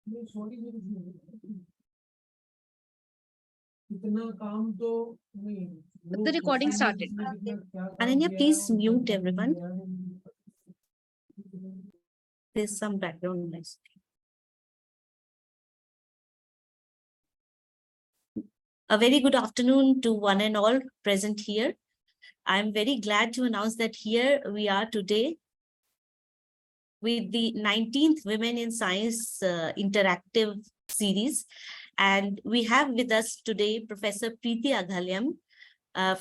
The recording started. Ananya, please mute everyone. There's some background noise. A very good afternoon to one and all present here. I'm very glad to announce that here we are today with the 19th Women in Science interactive series. And we have with us today Professor Preeti Aghalayam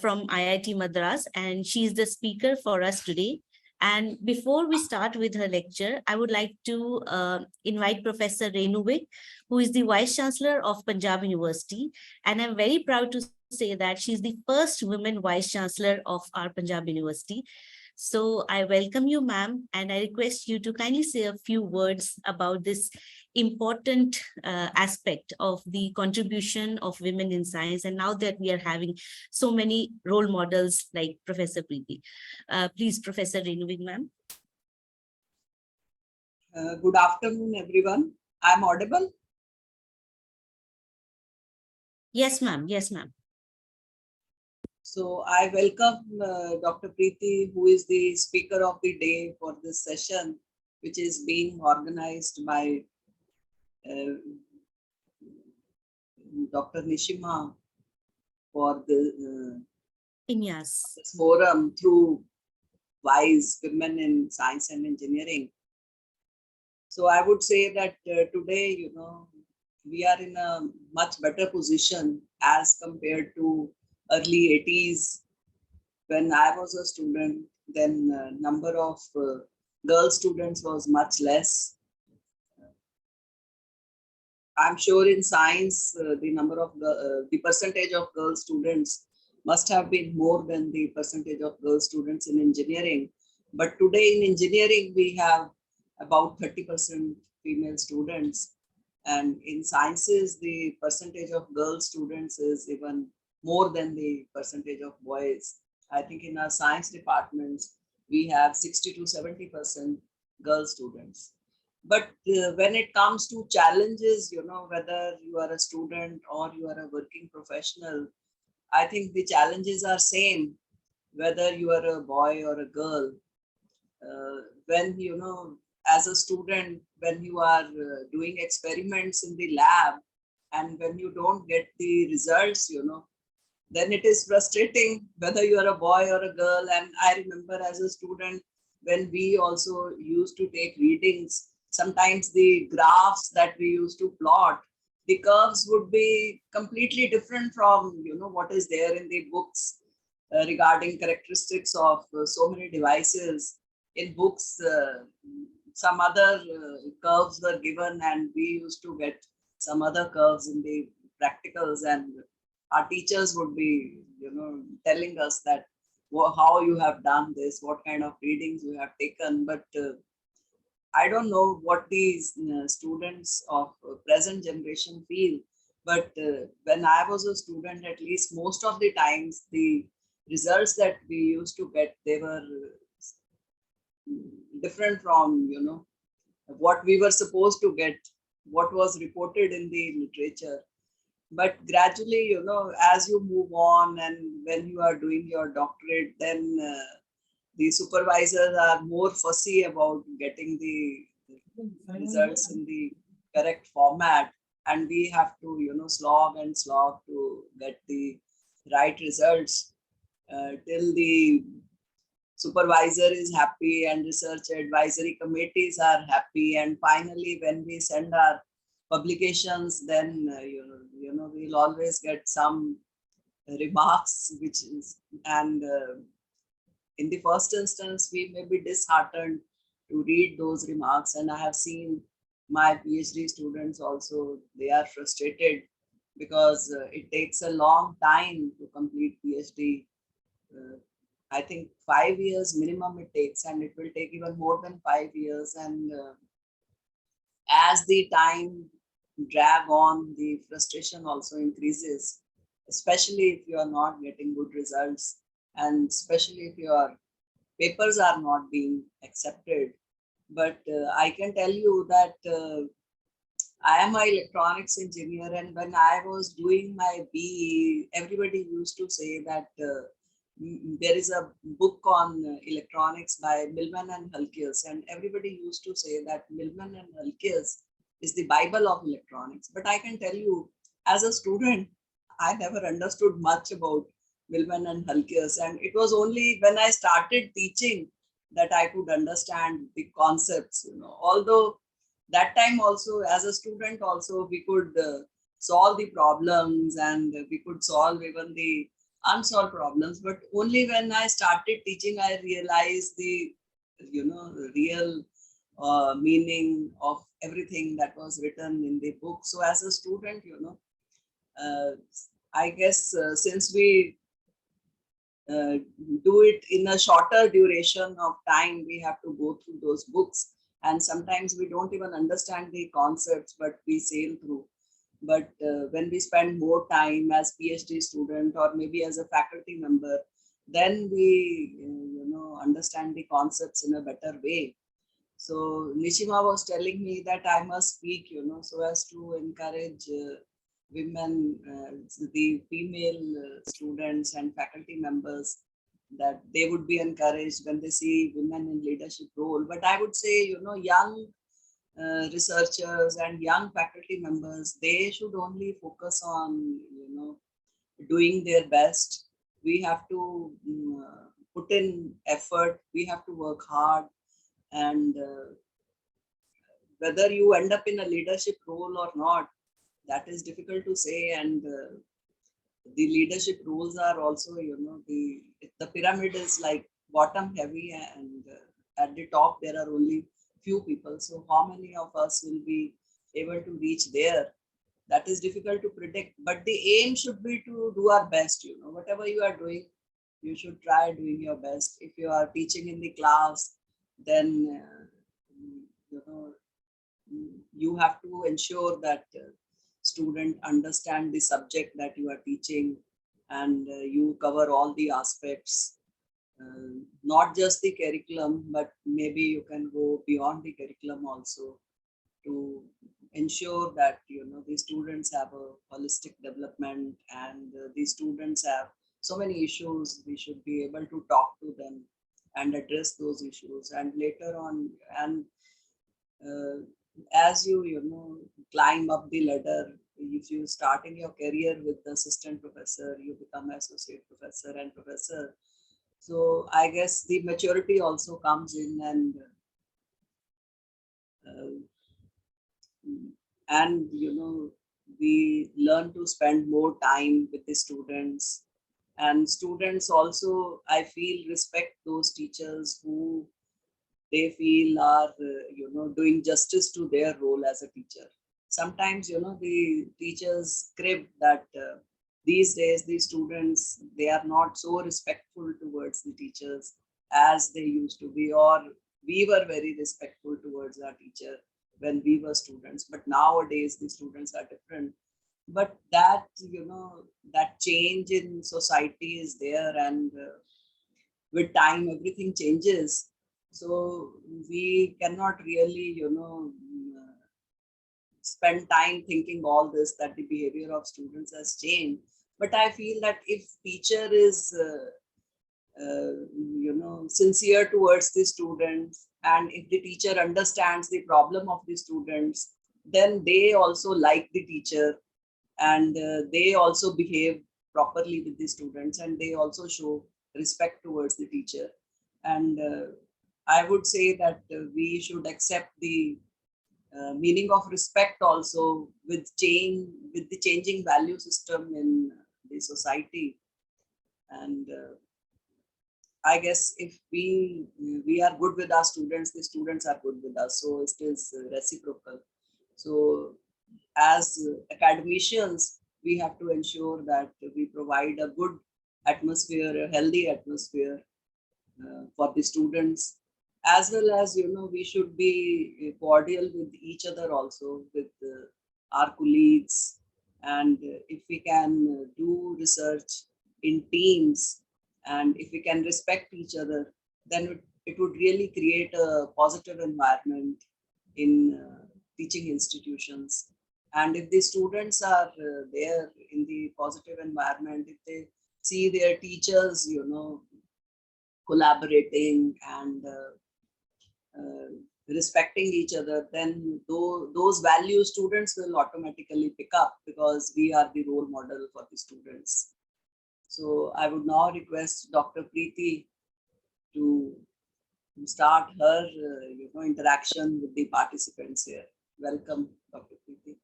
from IIT Madras, and she's the speaker for us today. And before we start with her lecture, I would like to invite Professor Renu Vik, who is the Vice Chancellor of Punjab University. And I'm very proud to say that she's the first woman Vice Chancellor of our Punjab University. So I welcome you, ma'am, and I request you to kindly say a few words about this important aspect of the contribution of women in science. And now that we are having so many role models like Professor Preeti. Please, Professor Renu Vik, ma'am. Good afternoon, everyone. I'm audible? Yes, ma'am. Yes, ma'am. So I welcome Dr. Preeti, who is the speaker of the day for this session, which is being organized by Dr. Nishima for the INYAS this forum through WiSE, Women in Science and Engineering. So I would say that today, we are in a much better position as compared to early 80s when I was a student. Then number of girl students was much less. I'm sure in science, the percentage of girl students must have been more than the percentage of girl students in engineering. But today in engineering, we have about 30% female students. And in sciences, the percentage of girl students is even more than the percentage of boys. I think in our science departments, we have 60 to 70% girl students. But when it comes to challenges, whether you are a student or you are a working professional, I think the challenges are same, whether you are a boy or a girl. When, as a student, when you are doing experiments in the lab and when you don't get the results, then it is frustrating whether you are a boy or a girl. And I remember as a student, when we also used to take readings, sometimes the graphs that we used to plot, the curves would be completely different from what is there in the books regarding characteristics of so many devices. In books, some other curves were given, and we used to get some other curves in the practicals, and our teachers would be telling us that how you have done this, what kind of readings you have taken. But I don't know what these students of present generation feel, but when I was a student, at least most of the times, the results that we used to get, they were different from, what we were supposed to get, what was reported in the literature. But gradually, as you move on and when you are doing your doctorate, then the supervisors are more fussy about getting the results in the correct format, and we have to slog and slog to get the right results till the supervisor is happy and research advisory committees are happy, and finally when we send our publications, then we'll always get some remarks, which is, and in the first instance, we may be disheartened to read those remarks. And I have seen my PhD students also, they are frustrated because it takes a long time to complete PhD. I think 5 years minimum it takes, and it will take even more than 5 years. And as the time drag on, the frustration also increases, especially if you are not getting good results, and especially if your papers are not being accepted. But I can tell you that I am an electronics engineer, and when I was doing my BE, everybody used to say that there is a book on electronics by Milman and Halkias, and everybody used to say that Milman and Halkias is the Bible of electronics. But I can tell you, as a student, I never understood much about Milman and Halkias, and it was only when I started teaching that I could understand the concepts. Although that time also as a student also we could solve the problems, and we could solve even the unsolved problems, but only when I started teaching I realized the real meaning of everything that was written in the book. So as a student, uh, I guess since we uh, do it in a shorter duration of time, we have to go through those books, and sometimes we don't even understand the concepts, but we sail through. But when we spend more time as PhD student or maybe as a faculty member, then we understand the concepts in a better way. So Nishima was telling me that I must speak, so as to encourage women, the female students and faculty members, that they would be encouraged when they see women in leadership role. But I would say, young researchers and young faculty members, they should only focus on, doing their best. We have to put in effort. We have to work hard, and whether you end up in a leadership role or not, that is difficult to say. And the leadership roles are also, the pyramid is like bottom heavy, and at the top there are only few people. So how many of us will be able to reach there? That is difficult to predict, but the aim should be to do our best. Whatever you are doing, you should try doing your best. If you are teaching in the class, then you know you have to ensure that student understand the subject that you are teaching, and you cover all the aspects, not just the curriculum, but maybe you can go beyond the curriculum also, to ensure that the students have a holistic development, and the students have so many issues. We should be able to talk to them and address those issues, and later on, and uh, as you climb up the ladder, if you start in your career with the assistant professor, you become associate professor and professor. So I guess the maturity also comes in, uh, and we learn to spend more time with the students. And students also, I feel, respect those teachers who they feel are doing justice to their role as a teacher. Sometimes the teachers crib that these days the students, they are not so respectful towards the teachers as they used to be, or we were very respectful towards our teacher when we were students, but nowadays the students are different. But that that change in society is there, and with time everything changes. So we cannot really spend time thinking all this, that the behavior of students has changed. But I feel that if teacher is sincere towards the students, and if the teacher understands the problem of the students, then they also like the teacher, and they also behave properly with the students, and they also show respect towards the teacher. And I would say that we should accept the meaning of respect also with the changing value system in the society. And I guess if we are good with our students, the students are good with us, so it is reciprocal. So as academicians, we have to ensure that we provide a good atmosphere, a healthy atmosphere for the students, as well as we should be cordial with each other also, with our colleagues. And if we can do research in teams, and if we can respect each other, then it would really create a positive environment in teaching institutions. And if the students are there in the positive environment, if they see their teachers, collaborating and respecting each other, then those values students will automatically pick up, because we are the role model for the students. So I would now request Dr. Preeti to start her interaction with the participants here. Welcome, Dr. Preeti.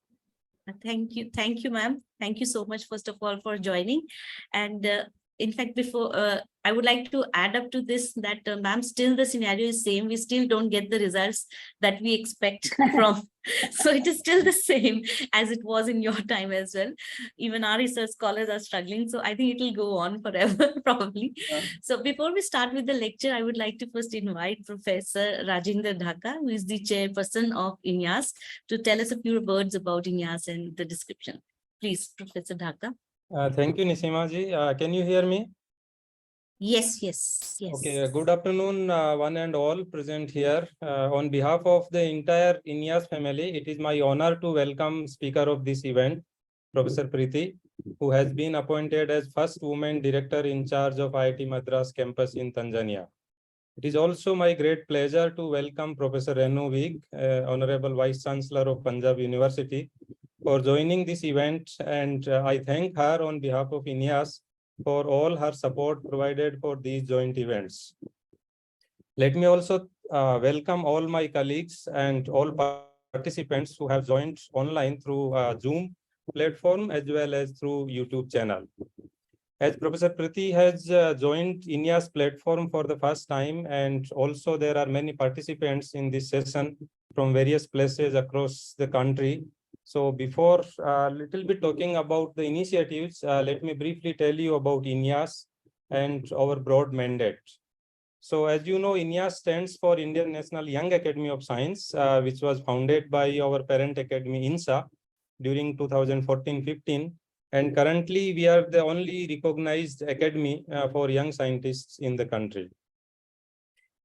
Thank you, ma'am. Thank you so much, first of all, for joining. And in fact, before I would like to add up to this that, ma'am, still the scenario is same. We still don't get the results that we expect from. So it is still the same as it was in your time as well. Even our research scholars are struggling. So I think it will go on forever, probably. So before we start with the lecture, I would like to first invite Professor Rajendra Dhaka, who is the chairperson of INYAS, to tell us a few words about INYAS and the description. Please, Professor Dhaka. Thank you, Nisima ji. Can you hear me? Yes, yes, yes. Okay, good afternoon, one and all present here. On behalf of the entire INYAS family, it is my honor to welcome speaker of this event, Professor Preeti, who has been appointed as first woman director in charge of IIT Madras campus in Tanzania. It is also my great pleasure to welcome Professor Renu Vig, Honorable Vice Chancellor of Punjab University, for joining this event, and I thank her on behalf of INYAS for all her support provided for these joint events. Let me also welcome all my colleagues and all participants who have joined online through Zoom platform as well as through YouTube channel. As Professor Preeti has joined INYAS platform for the first time, and also there are many participants in this session from various places across the country. So before a little bit talking about the initiatives, let me briefly tell you about INYAS and our broad mandate. So as you know, INYAS stands for Indian National Young Academy of Science, which was founded by our parent academy INSA during 2014-15. And currently we are the only recognized academy for young scientists in the country.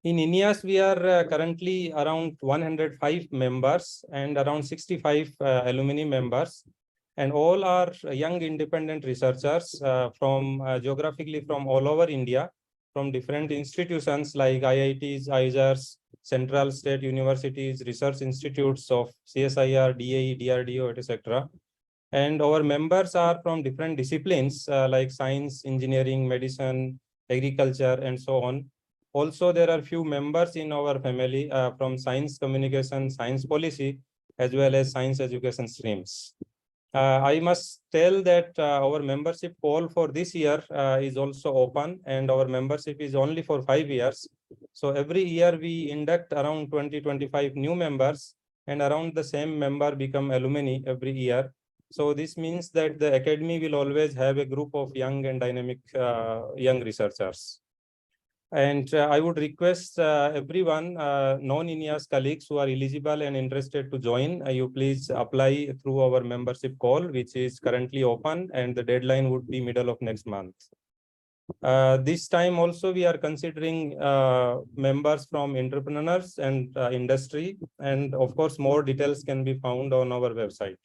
In INYAS, we are currently around 105 members and around 65 alumni members. And all are young independent researchers from geographically from all over India, from different institutions like IITs, ISRs, Central State Universities, research institutes of CSIR, DAE, DRDO, etc. And our members are from different disciplines like science, engineering, medicine, agriculture, and so on. Also, there are few members in our family from science communication, science policy, as well as science education streams. I must tell that our membership call for this year is also open, and our membership is only for 5 years. So every year we induct around 20-25 new members, and around the same member become alumni every year. So this means that the academy will always have a group of young and dynamic young researchers. And I would request everyone, non-INYAS colleagues who are eligible and interested to join, you please apply through our membership call, which is currently open, and the deadline would be middle of next month. This time also we are considering members from entrepreneurs and industry, and of course more details can be found on our website.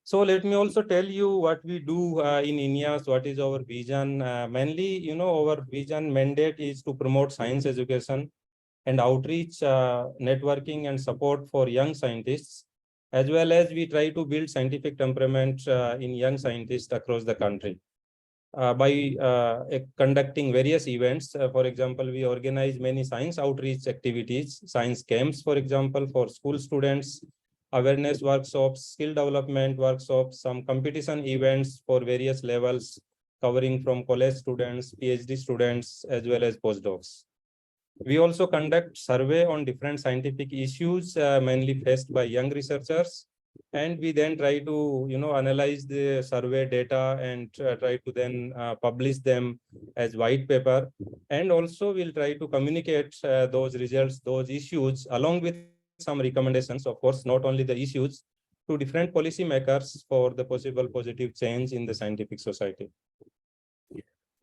So let me also tell you what we do in INYAS, what is our vision. Mainly, our vision mandate is to promote science education and outreach, networking and support for young scientists, as well as we try to build scientific temperament in young scientists across the country. By conducting various events. For example, we organize many science outreach activities, science camps, for example, for school students, awareness workshops, skill development workshops, some competition events for various levels, covering from college students, PhD students, as well as postdocs. We also conduct survey on different scientific issues, mainly faced by young researchers. And we then try to, analyze the survey data and try to then publish them as white paper. And also we'll try to communicate those results, those issues, along with some recommendations, of course, not only the issues, to different policy makers for the possible positive change in the scientific society.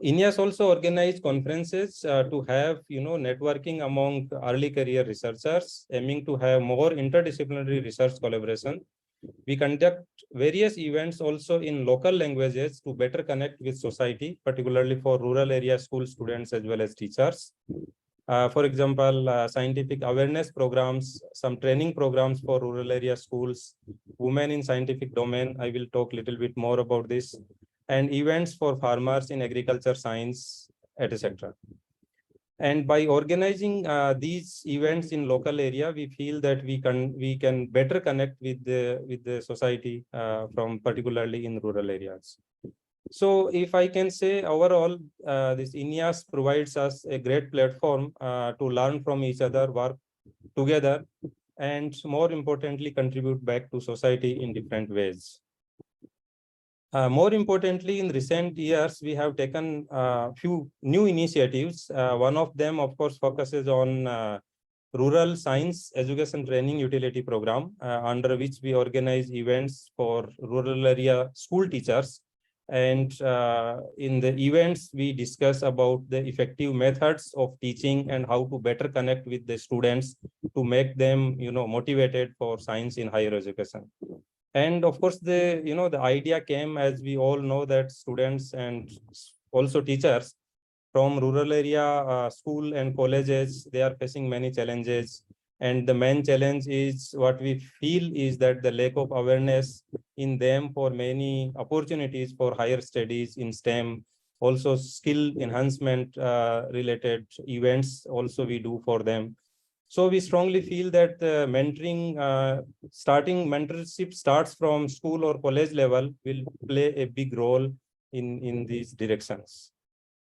INYAS also organize conferences to have, networking among early career researchers, aiming to have more interdisciplinary research collaboration. We conduct various events also in local languages to better connect with society, particularly for rural area school students as well as teachers. For example, scientific awareness programs, some training programs for rural area schools, women in scientific domain. I will talk a little bit more about this, and events for farmers in agriculture science, etc. And by organizing these events in local area, we feel that we can better connect with the society from particularly in rural areas. So if I can say overall, this INYAS provides us a great platform to learn from each other, work together, and more importantly, contribute back to society in different ways. More importantly, in recent years, we have taken a few new initiatives. One of them, of course, focuses on Rural Science Education Training Utility Program, under which we organize events for rural area school teachers. And in the events, we discuss about the effective methods of teaching and how to better connect with the students to make them, motivated for science in higher education. And of course, the idea came, as we all know, that students and also teachers from rural area school and colleges, they are facing many challenges. And the main challenge is what we feel is that the lack of awareness in them for many opportunities for higher studies in STEM, also skill enhancement related events also we do for them. So we strongly feel that mentorship starts from school or college level will play a big role in these directions.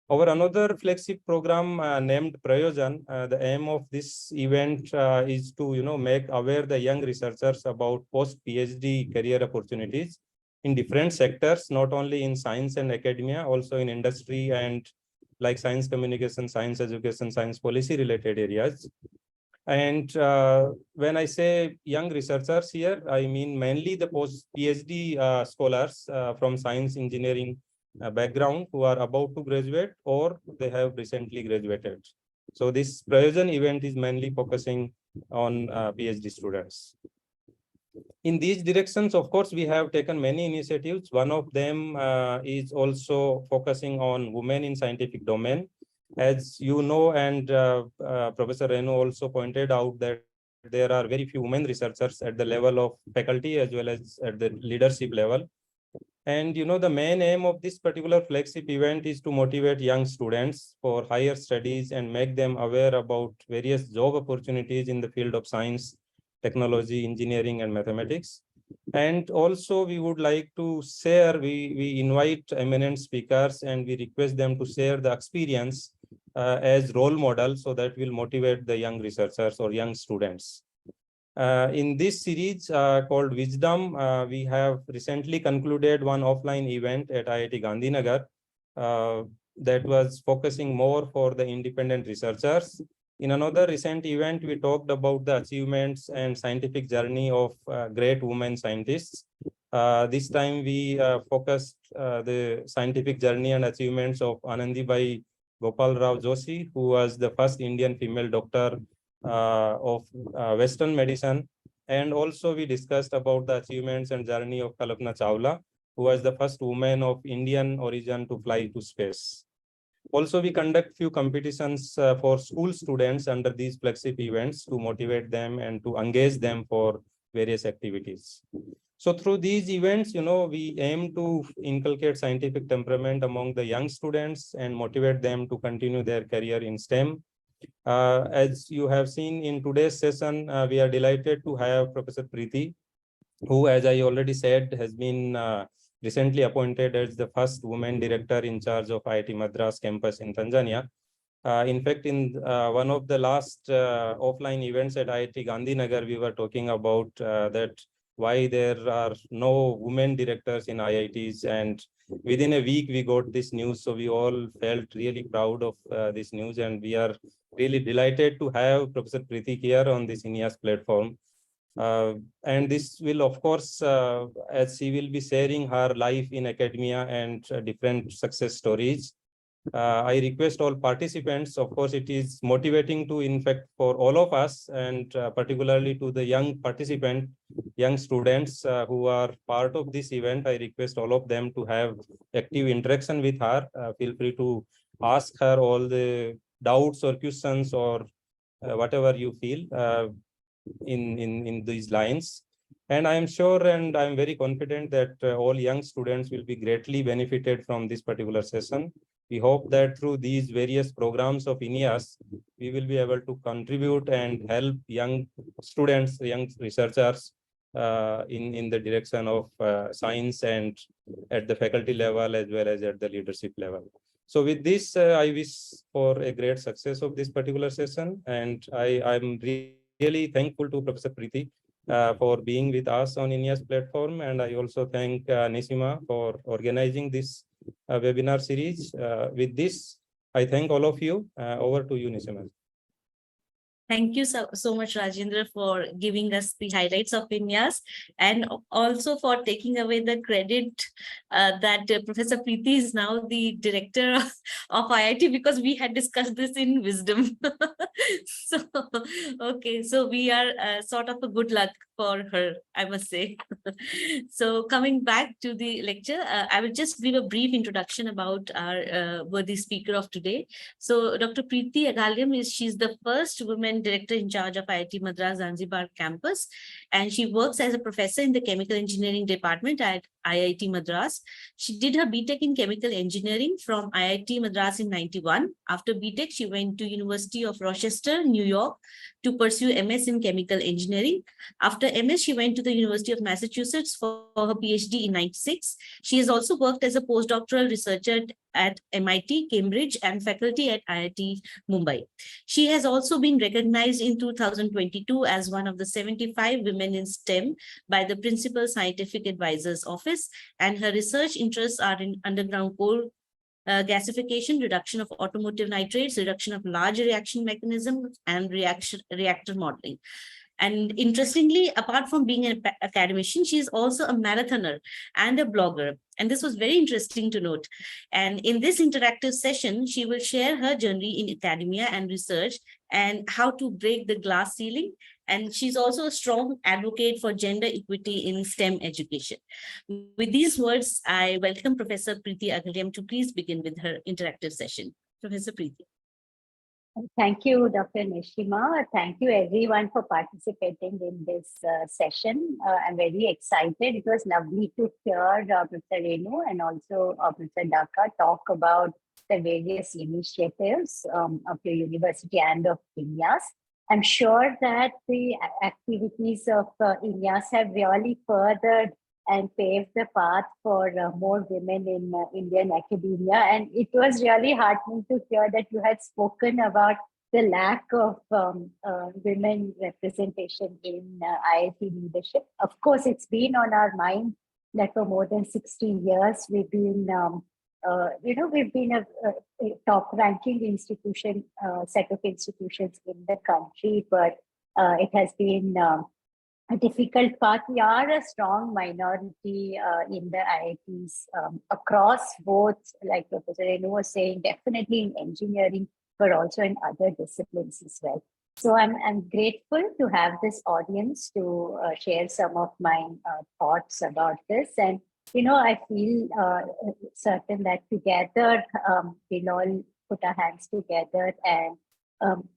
Our another flagship program named Prayojan, the aim of this event is to make aware the young researchers about post-PhD career opportunities in different sectors, not only in science and academia, also in industry and like science communication, science education, science policy related areas. And when I say young researchers here, I mean mainly the post-PhD scholars from science engineering background who are about to graduate or they have recently graduated. So this Prayojan event is mainly focusing on PhD students. In these directions, of course, we have taken many initiatives. One of them is also focusing on women in scientific domain. As you know, and Professor Renu also pointed out that there are very few women researchers at the level of faculty as well as at the leadership level. And the main aim of this particular flagship event is to motivate young students for higher studies and make them aware about various job opportunities in the field of science, technology, engineering, and mathematics. And also we would like to share, we invite eminent speakers and we request them to share the experience as role models so that will motivate the young researchers or young students. In this series called Wisdom, we have recently concluded one offline event at IIT Gandhinagar that was focusing more for the independent researchers. In another recent event, we talked about the achievements and scientific journey of great women scientists. This time we focused the scientific journey and achievements of Anandibai Gopal Rao Joshi, who was the first Indian female doctor of Western medicine. And also we discussed about the achievements and journey of Kalpana Chawla, who was the first woman of Indian origin to fly to space. Also, we conduct few competitions for school students under these flagship events to motivate them and to engage them for various activities. So through these events, we aim to inculcate scientific temperament among the young students and motivate them to continue their career in STEM. As you have seen in today's session, we are delighted to have Professor Preeti, who, as I already said, has been recently appointed as the first woman director in charge of IIT Madras campus in Tanzania. In fact, in one of the last offline events at IIT Gandhinagar, we were talking about that why there are no women directors in IITs, and within a week we got this news. So we all felt really proud of this news, and we are really delighted to have Professor Preeti here on this INYAS platform. And this will, of course, as she will be sharing her life in academia and different success stories. I request all participants, of course, it is motivating to, in fact, for all of us, and particularly to the young participant, young students who are part of this event. I request all of them to have active interaction with her. Feel free to ask her all the doubts or questions or whatever you feel in these lines. And I am sure and I am very confident that all young students will be greatly benefited from this particular session. We hope that through these various programs of INYAS, we will be able to contribute and help young students, young researchers in the direction of science and at the faculty level as well as at the leadership level. So with this, I wish for a great success of this particular session. And I'm really thankful to Professor Preeti for being with us on INYAS platform. And I also thank Nisima for organizing this webinar series. With this, I thank all of you. Over to you, Nisima. Thank you so much, Rajendra, for giving us the highlights of INYAS and also for taking away the credit that Professor Preeti is now the director of IIT, because we had discussed this in Wisdom. So, okay, so we are sort of a good luck for her, I must say. So coming back to the lecture, I will just give a brief introduction about our worthy speaker of today. So Dr. Preeti Aghalayam she's the first woman director in charge of IIT Madras Zanzibar campus, and she works as a professor in the chemical engineering department at IIT Madras. She did her BTech in chemical engineering from IIT Madras in 91. After BTech, she went to University of Rochester, New York, to pursue MS in chemical engineering. After MS, she went to the University of Massachusetts for her PhD in 96. She has also worked as a postdoctoral researcher at MIT, Cambridge, and faculty at IIT Mumbai. She has also been recognized in 2022 as one of the 75 women in STEM by the Principal Scientific Advisors Office, and her research interests are in underground coal gasification, reduction of automotive nitrates, reduction of large reaction mechanism, and reactor modeling. And interestingly, apart from being an academician, she is also a marathoner and a blogger. And this was very interesting to note. And in this interactive session, she will share her journey in academia and research and how to break the glass ceiling. And she's also a strong advocate for gender equity in STEM education. With these words, I welcome Professor Preeti Aghalayam to please begin with her interactive session. Professor Preeti. Thank you, Dr. Nishima. Thank you, everyone, for participating in this session. I'm very excited. It was lovely to hear Professor Renu and also Professor Dhaka talk about the various initiatives of your university and of INYAS. I'm sure that the activities of INYAS have really furthered and paved the path for more women in Indian academia. And it was really heartening to hear that you had spoken about the lack of women representation in IIT leadership. Of course, it's been on our mind that for more than 16 years, we've been, we've been a top-ranking institution, set of institutions in the country, but it has been a difficult path. We are a strong minority in the IITs across both, like Professor Renu was saying, definitely in engineering, but also in other disciplines as well. So I'm grateful to have this audience to share some of my thoughts about this. And, I feel certain that together we'll all put our hands together and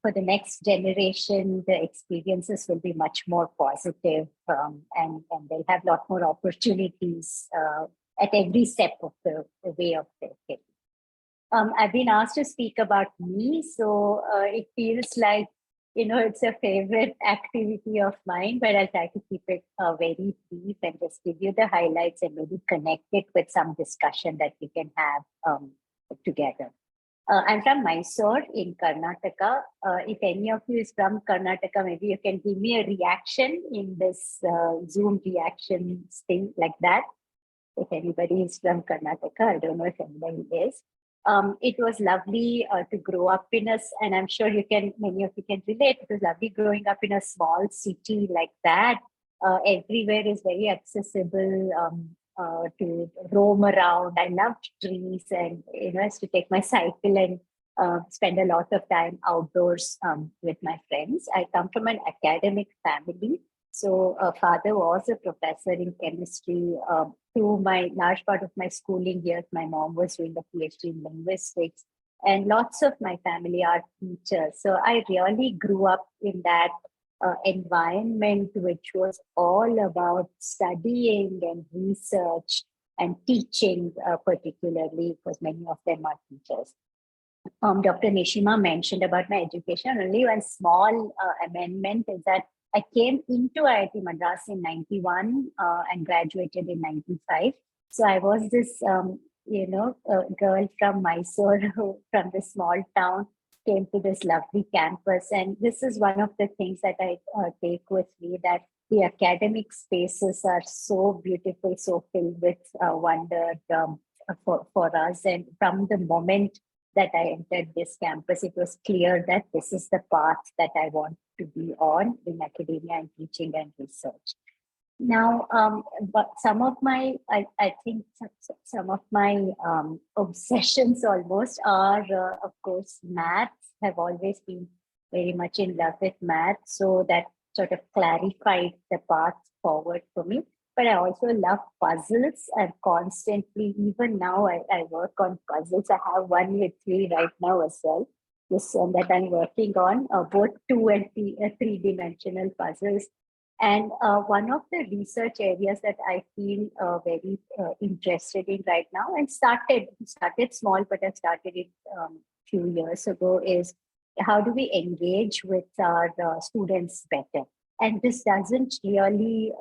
for the next generation, the experiences will be much more positive and they'll have a lot more opportunities at every step of the way of their career. I've been asked to speak about me, so it feels like, it's a favorite activity of mine, but I'll try to keep it very brief and just give you the highlights and maybe connect it with some discussion that we can have together. I'm from Mysore in Karnataka. If any of you is from Karnataka, maybe you can give me a reaction in this Zoom reaction thing like that. If anybody is from Karnataka, I don't know if anybody is. It was lovely to grow up in and I'm sure many of you can relate. It was lovely growing up in a small city like that. Everywhere is very accessible. to roam around. I loved trees, and I used to take my cycle and spend a lot of time outdoors with my friends. I come from an academic family. So father was a professor in chemistry. Through my large part of my schooling years, my mom was doing a PhD in linguistics, and lots of my family are teachers. So I really grew up in that environment, which was all about studying and research and teaching, particularly because many of them are teachers. Dr. Nishima mentioned about my education. Only one small amendment is that I came into IIT Madras in 91 and graduated in 95. So I was this, girl from Mysore who, from the small town, came to this lovely campus. And this is one of the things that I take with me, that the academic spaces are so beautiful, so filled with wonder for us. And from the moment that I entered this campus, it was clear that this is the path that I want to be on in academia and teaching and research. Now, but some of my, I think some of my obsessions almost are, of course, maths. Have always been very much in love with math. So that sort of clarified the path forward for me. But I also love puzzles, and constantly, even now, I work on puzzles. I have one with me right now as well. This one that I'm working on, both 2 and 3-dimensional puzzles. And one of the research areas that I feel very interested in right now, and started small, but I started it few years ago, is how do we engage with our students better? And this doesn't really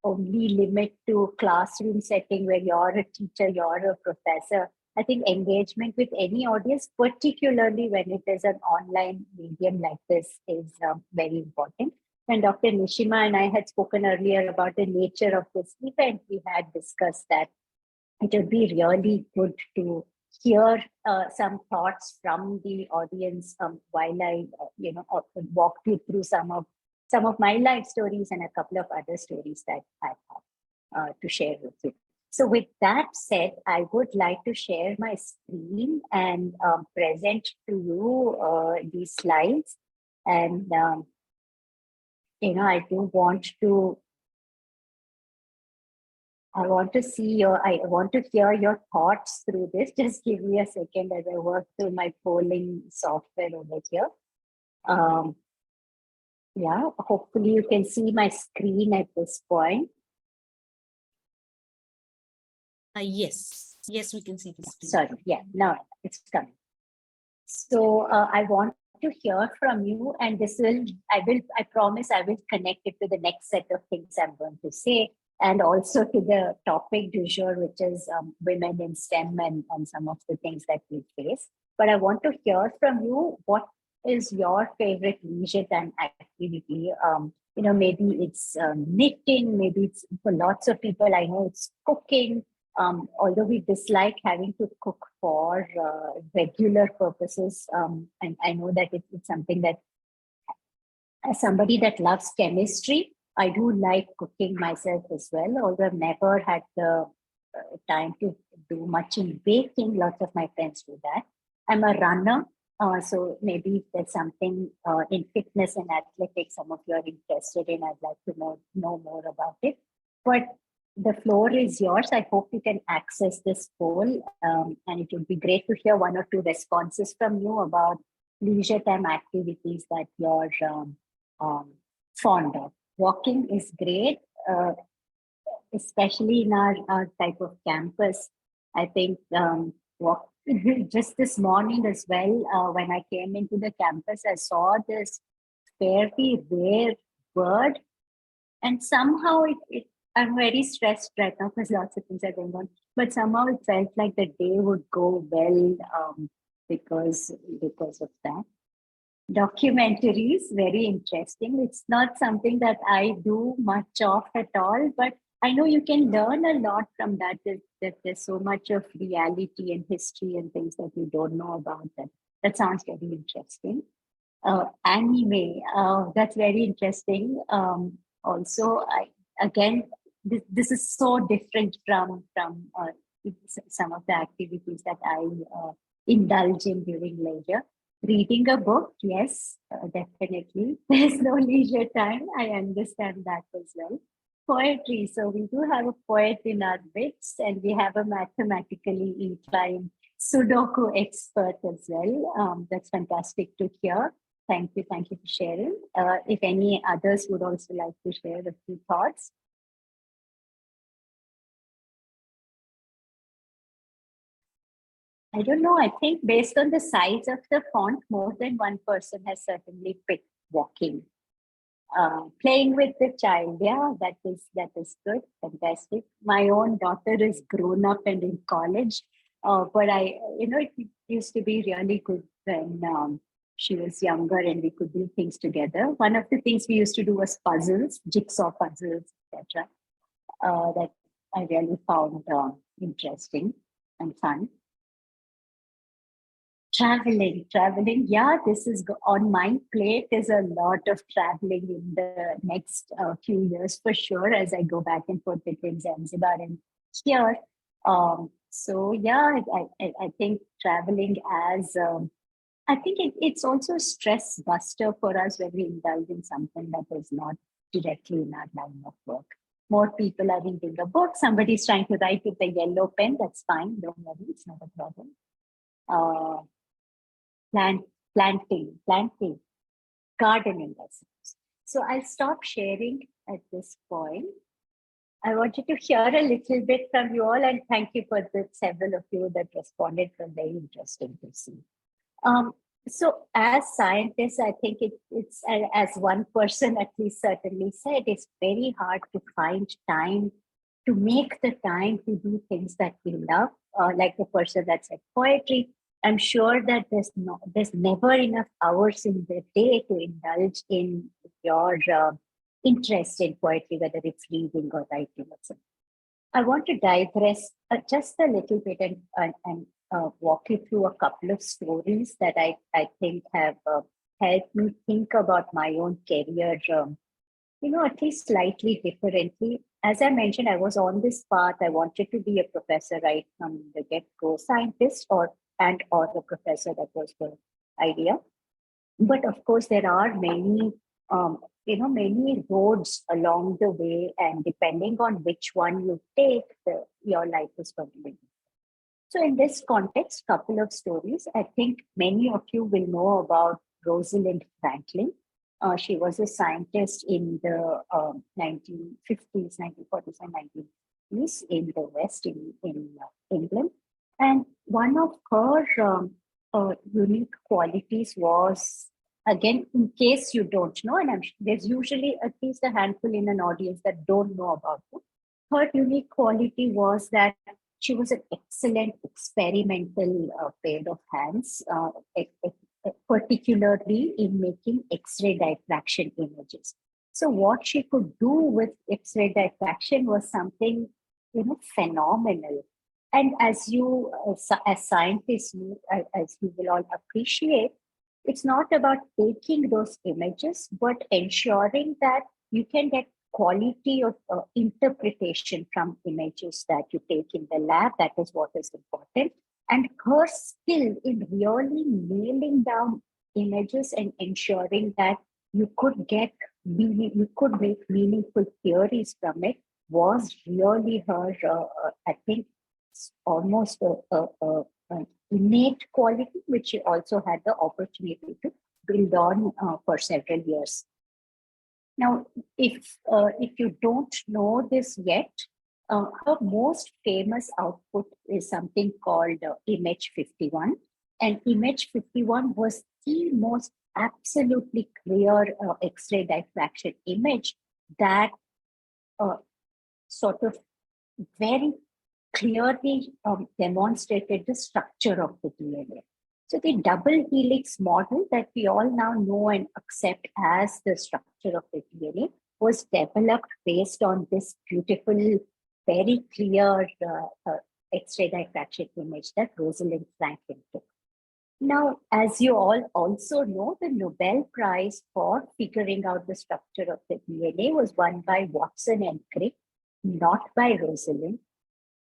only limit to classroom setting where you're a teacher, you're a professor. I think engagement with any audience, particularly when it is an online medium like this, is very important. And Dr. Nishima and I had spoken earlier about the nature of this event. We had discussed that it would be really good to hear some thoughts from the audience while I, walked you through some of my life stories and a couple of other stories that I have to share with you. So with that said, I would like to share my screen and present to you these slides. And, I want to hear your thoughts through this. Just give me a second as I work through my polling software over here. Yeah, hopefully you can see my screen at this point. Yes, we can see this. Sorry, yeah, now it's coming. So I want to hear from you, and I promise I will connect it to the next set of things I'm going to say, and also to the topic du jour, which is women in STEM and some of the things that we face. But I want to hear from you, what is your favorite leisure time activity? Maybe it's knitting, maybe it's, for lots of people, I know it's cooking. Although we dislike having to cook for regular purposes, and I know that it's something that, as somebody that loves chemistry, I do like cooking myself as well, although I've never had the time to do much in baking. Lots of my friends do that. I'm a runner, so maybe there's something in fitness and athletics some of you are interested in. I'd like to know more about it. But the floor is yours. I hope you can access this poll, and it would be great to hear 1 or 2 responses from you about leisure time activities that you're fond of. Walking is great, especially in our type of campus. I think just this morning as well, when I came into the campus, I saw this fairly rare bird, and somehow I'm very stressed right now because lots of things are going on, but somehow it felt like the day would go well because of that. Documentaries, very interesting. It's not something that I do much of at all, but I know you can learn a lot from that. There's so much of reality and history and things that you don't know about that. That sounds very interesting. Anime, that's very interesting. Also, again, this is so different from some of the activities that I indulge in during leisure. Reading a book, yes, definitely. There's no leisure time. I understand that as well. Poetry. So we do have a poet in our midst, and we have a mathematically inclined Sudoku expert as well. That's fantastic to hear. Thank you for sharing. If any others would also like to share a few thoughts. I don't know. I think based on the size of the font, more than one person has certainly picked walking. Playing with the child, yeah, that is good, fantastic. My own daughter is grown up and in college, but it used to be really good when she was younger and we could do things together. One of the things we used to do was puzzles, jigsaw puzzles, etc. That I really found interesting and fun. Traveling. Yeah, this is on my plate. There's a lot of traveling in the next few years for sure as I go back and forth between Zanzibar and here. So yeah, I think traveling as I think it's also a stress buster for us when we indulge in something that is not directly in our line of work. More people are reading a book. Somebody's trying to write with a yellow pen. That's fine. Don't worry, it's not a problem. Planting, gardening lessons. So I'll stop sharing at this point. I wanted to hear a little bit from you all, and thank you for the several of you that responded. From very interesting to see. So as scientists, I think it's as one person at least certainly said, it's very hard to find time to make the time to do things that we love, like the person that said poetry. I'm sure that there's never enough hours in the day to indulge in your interest in poetry, whether it's reading or writing or something. I want to digress just a little bit and walk you through a couple of stories that I think have helped me think about my own career, at least slightly differently. As I mentioned, I was on this path. I wanted to be a professor right from the get-go, scientist or a professor. That was the idea. But of course, there are many, many roads along the way, and depending on which one you take, your life is going to be. So in this context, couple of stories. I think many of you will know about Rosalind Franklin. She was a scientist in the 1950s, 1940s, and 1950s in the West in England. And one of her unique qualities was, again, in case you don't know, and there's usually at least a handful in an audience that don't know about her. Her unique quality was that she was an excellent experimental pair of hands, particularly in making X-ray diffraction images. So what she could do with X-ray diffraction was something, phenomenal. And as scientists, as you will all appreciate, it's not about taking those images, but ensuring that you can get quality of interpretation from images that you take in the lab. That is what is important. And her skill in really nailing down images and ensuring that you could make meaningful theories from it was really her, I think, almost an innate quality, which she also had the opportunity to build on for several years. Now, if you don't know this yet, her most famous output is something called Image 51. And Image 51 was the most absolutely clear X-ray diffraction image that sort of very clearly demonstrated the structure of the DNA. So the double helix model that we all now know and accept as the structure of the DNA was developed based on this beautiful, very clear X-ray diffraction image that Rosalind Franklin took. Now, as you all also know, the Nobel Prize for figuring out the structure of the DNA was won by Watson and Crick not by Rosalind,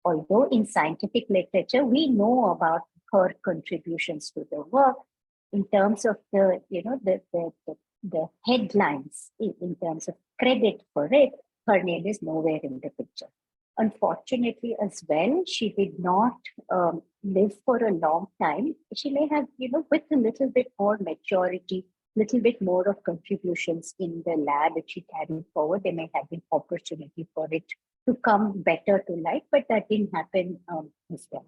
although in scientific literature, we know about her contributions to the work in terms of the headlines, in terms of credit for it, her name is nowhere in the picture. Unfortunately, as well, she did not live for a long time. She may have, with a little bit more maturity, little bit more of contributions in the lab that she carried forward, there may have been opportunity for it to come better to light, but that didn't happen as well.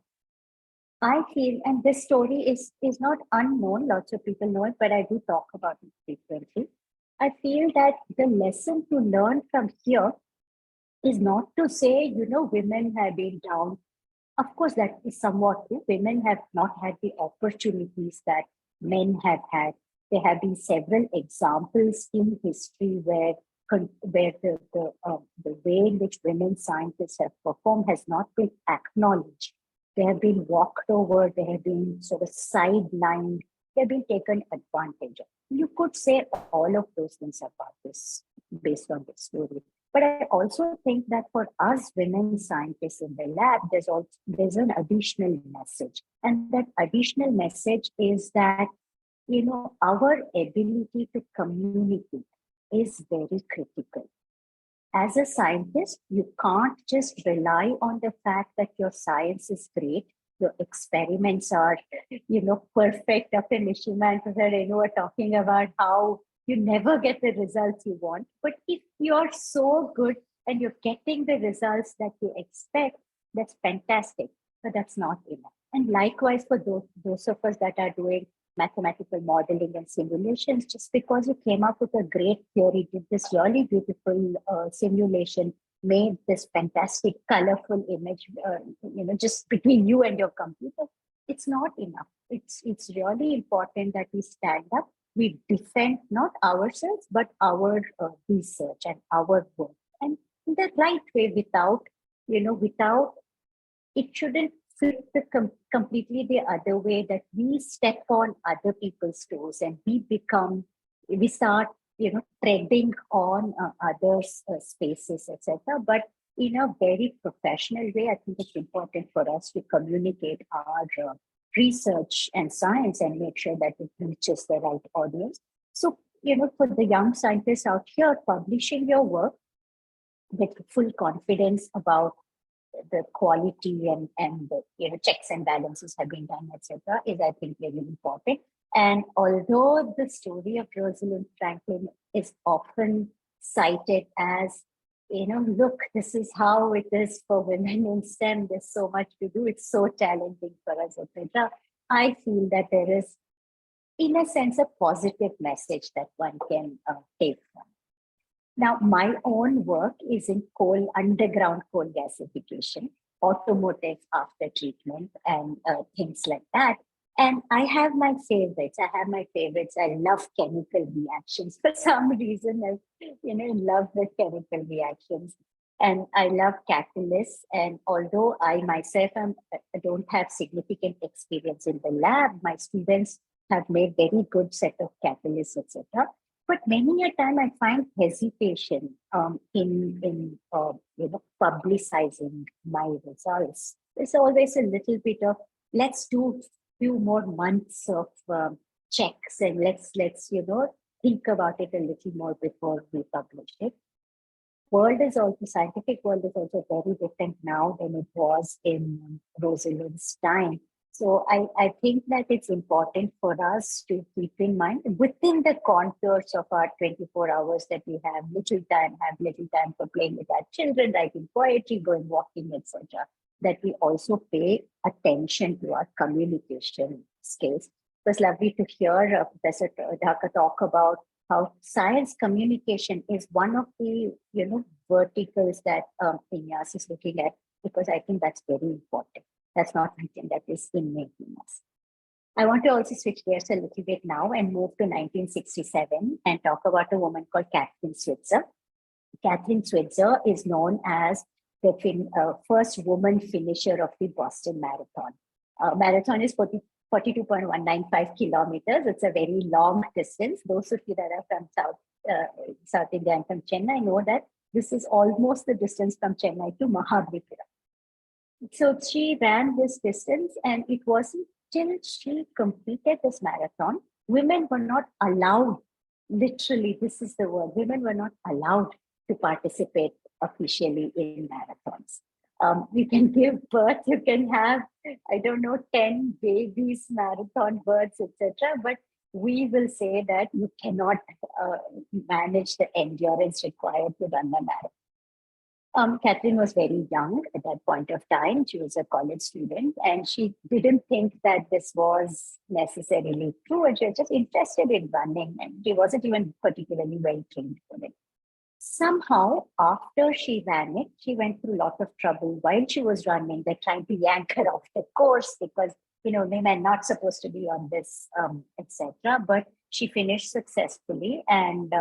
I feel, and this story is not unknown, lots of people know it, but I do talk about it frequently. I feel that the lesson to learn from here is not to say, women have been down. Of course, that is somewhat true. Women have not had the opportunities that men have had. There have been several examples in history where the way in which women scientists have performed has not been acknowledged. They have been walked over, they have been sort of sidelined, they have been taken advantage of. You could say all of those things about this based on this story. But I also think that for us women scientists in the lab, there's an additional message. And that additional message is that, our ability to communicate is very critical. As a scientist, you can't just rely on the fact that your science is great, your experiments are, perfect. Dr. Nishima and Professor Renu are talking about how you never get the results you want. But if you're so good and you're getting the results that you expect, that's fantastic, but that's not enough. And likewise for those of us that are doing mathematical modeling and simulations, just because you came up with a great theory, did this really beautiful simulation, made this fantastic, colorful image, just between you and your computer, it's not enough. It's really important that we stand up, we defend not ourselves, but our research and our work, and in the right way, without it shouldn't flip completely the other way, that we step on other people's toes and we start treading on others' spaces, etc. But in a very professional way, I think it's important for us to communicate our research and science and make sure that it reaches the right audience. So, for the young scientists out here, publishing your work with full confidence about the quality and the checks and balances have been done, etc., is, I think, very important. And although the story of Rosalind Franklin is often cited as, look, this is how it is for women in STEM, there's so much to do, it's so challenging for us, etc., I feel that there is, in a sense, a positive message that one can take from. Now, my own work is in underground coal gasification, automotive after treatment, and things like that. And I have my favorites. I love chemical reactions. For some reason, I'm in love with chemical reactions. And I love catalysts. And although I myself don't have significant experience in the lab, my students have made very good set of catalysts, etc. But many a time I find hesitation in publicizing my results. There's always a little bit of, let's do few more months of checks and let's think about it a little more before we publish it. Scientific world is also very different now than it was in Rosalind's time. So I think that it's important for us to keep in mind, within the contours of our 24 hours that we have little time for playing with our children, writing poetry, going walking, etc., that we also pay attention to our communication skills. It was lovely to hear Professor Dhaka talk about how science communication is one of the verticals that INYAS is looking at, because I think that's very important. That's not something that is innate in us. I want to also switch gears a little bit now and move to 1967 and talk about a woman called Catherine Switzer. Catherine Switzer is known as the first woman finisher of the Boston Marathon. Marathon is 42.195 kilometers. It's a very long distance. Those of you that are from South India and from Chennai know that This is almost the distance from Chennai to Mahabalipuram. So she ran this distance, and it wasn't till she completed this marathon, women were not allowed, literally, this is the word, women were not allowed to participate officially in marathons. You can give birth, you can have, I don't know, 10 babies, marathon births, etc. But we will say that you cannot manage the endurance required to run a marathon. Catherine was very young at that point of time. She was a college student, and she didn't think that this was necessarily true. And she was just interested in running, and she wasn't even particularly well trained for it. Somehow, after she ran it, she went through a lot of trouble while she was running. They're trying to yank her off the course because, you know, women are not supposed to be on this, etc. But she finished successfully, and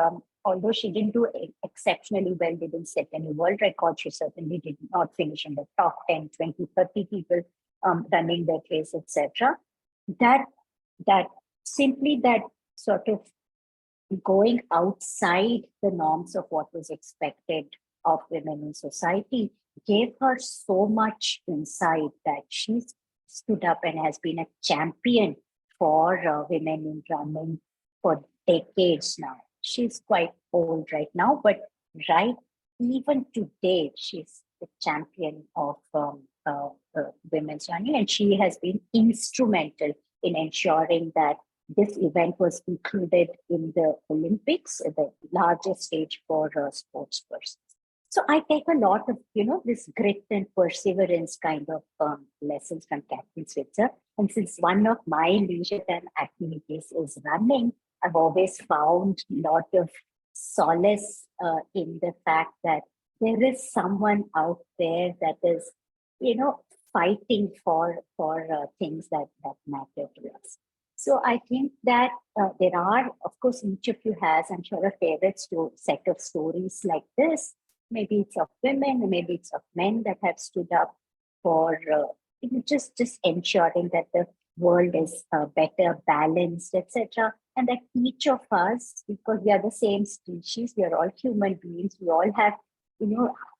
although she didn't do exceptionally well, didn't set any world record, she certainly did not finish in the top 10, 20, 30 people running that race, etc. That simply that sort of going outside the norms of what was expected of women in society gave her so much insight that she stood up and has been a champion for women in running for decades now. She's quite old right now, but even today, she's the champion of women's running, and she has been instrumental in ensuring that this event was included in the Olympics, the largest stage for sports persons. So I take a lot of, this grit and perseverance kind of lessons from Catherine Switzer. And since one of my leisure time activities is running, I've always found a lot of solace in the fact that there is someone out there that is, fighting for things that matter to us. So I think that there are, of course, each of you has, I'm sure, a favorite set of stories like this. Maybe it's of women, maybe it's of men that have stood up for just ensuring that the world is better balanced, etc. And that each of us, because we are the same species, we are all human beings, we all have,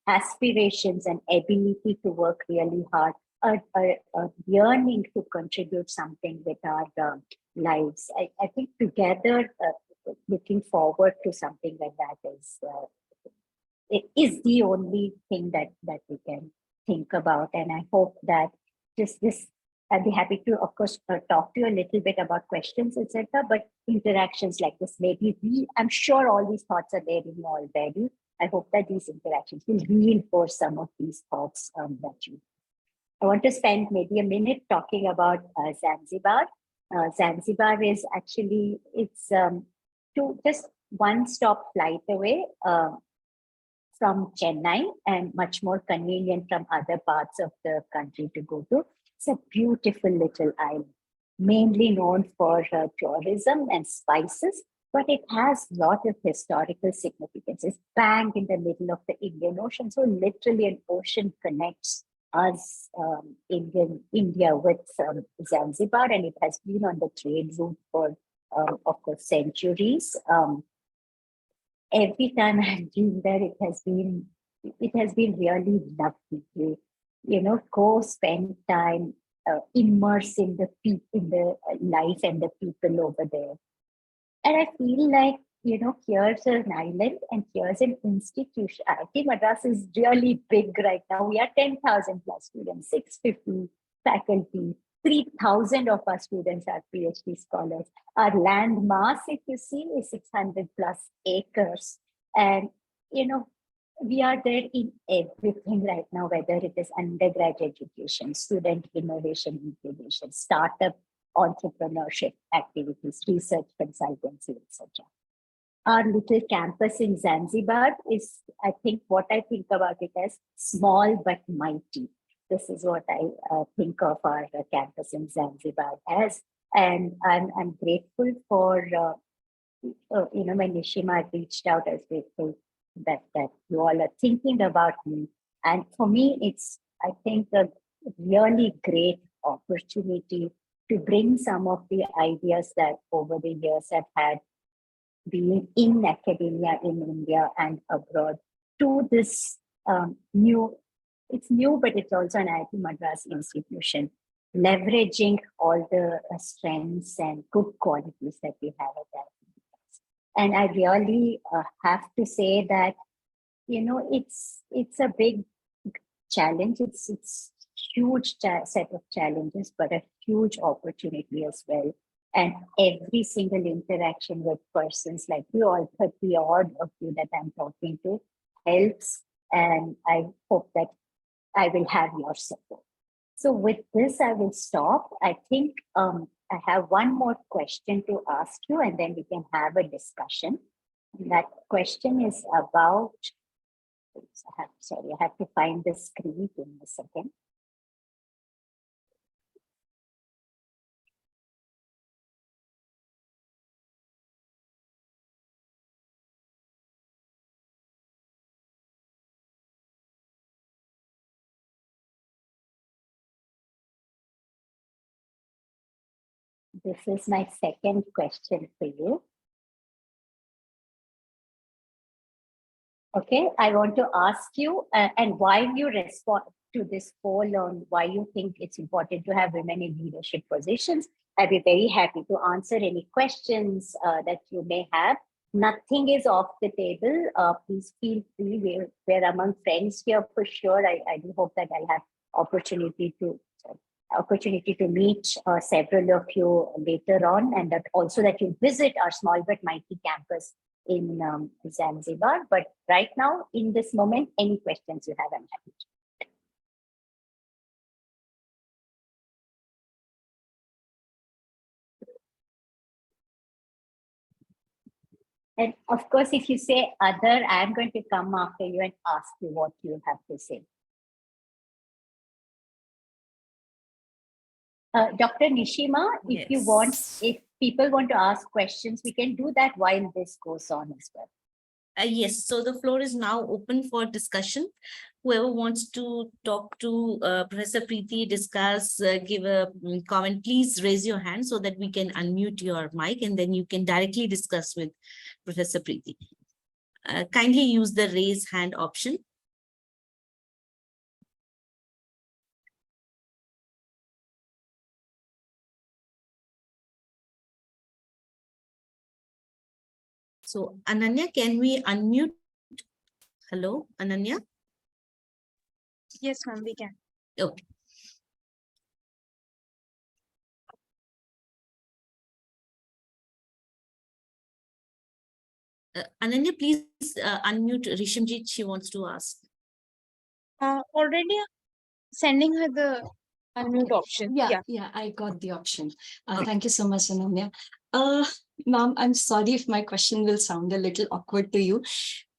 aspirations and ability to work really hard, a yearning to contribute something with our lives. I think together, looking forward to something like that is the only thing that we can think about. And I hope that I'd be happy to, of course, talk to you a little bit about questions, etc. But interactions like this, I'm sure all these thoughts are there in you already. I hope that these interactions will reinforce some of these thoughts I want to spend maybe a minute talking about Zanzibar. Zanzibar is actually, it's just one-stop flight away from Chennai, and much more convenient from other parts of the country to go to. It's a beautiful little island, mainly known for tourism and spices, but it has a lot of historical significance. It's bang in the middle of the Indian Ocean, so literally an ocean connects us, India with Zanzibar, and it has been on the trade route for, of course, centuries. Every time I've been there, it has been really lovely. Go spend time, immerse in the life and the people over there. And I feel like, here's an island and here's an institution. IIT Madras is really big right now. We are 10,000 plus students, 650 faculty, 3,000 of our students are PhD scholars. Our land mass, if you see, is 600 plus acres. And, we are there in everything right now, whether it is undergrad education, student innovation incubation, startup entrepreneurship activities, research consultancy, etc. Our little campus in Zanzibar is, I think, what I think about it as small but mighty. This is what I think of our campus in Zanzibar as. And I'm grateful for, when Nishima reached out, I was grateful that you all are thinking about me. And for me, it's, I think, a really great opportunity to bring some of the ideas that over the years I've had being in academia in India and abroad to this new, it's new, but it's also an IIT Madras institution, leveraging all the strengths and good qualities that we have at IIT. And I really have to say that, it's a big challenge. It's huge set of challenges, but a huge opportunity as well. And every single interaction with persons like you, all 30 odd of you that I'm talking to, helps. And I hope that I will have your support. So with this, I will stop. I think I have one more question to ask you, and then we can have a discussion. And that question is about, I have to find the screen in a second. This is my second question for you. Okay, I want to ask you, and while you respond to this poll on why you think it's important to have women in leadership positions, I'd be very happy to answer any questions that you may have. Nothing is off the table. Please feel free. We're among friends here for sure. I do hope that I'll have opportunity to meet several of you later on, and that also that you visit our small but mighty campus in Zanzibar. But right now, in this moment, any questions you have, I'm happy to. And of course, if you say other, I'm going to come after you and ask you what you have to say. Dr. Nishima, if you want, if people want to ask questions, we can do that while this goes on as well. Yes, so the floor is now open for discussion. Whoever wants to talk to Professor Preeti, discuss, give a comment, please raise your hand so that we can unmute your mic and then you can directly discuss with Professor Preeti. Kindly use the raise hand option. So Ananya, can we unmute? Hello, Ananya? Yes, ma'am, we can. Okay. Ananya, please unmute Rishamjit. She wants to ask. Already sending her the unmute option. Yeah, I got the option. Thank you so much, Ananya. Ma'am, I'm sorry if my question will sound a little awkward to you.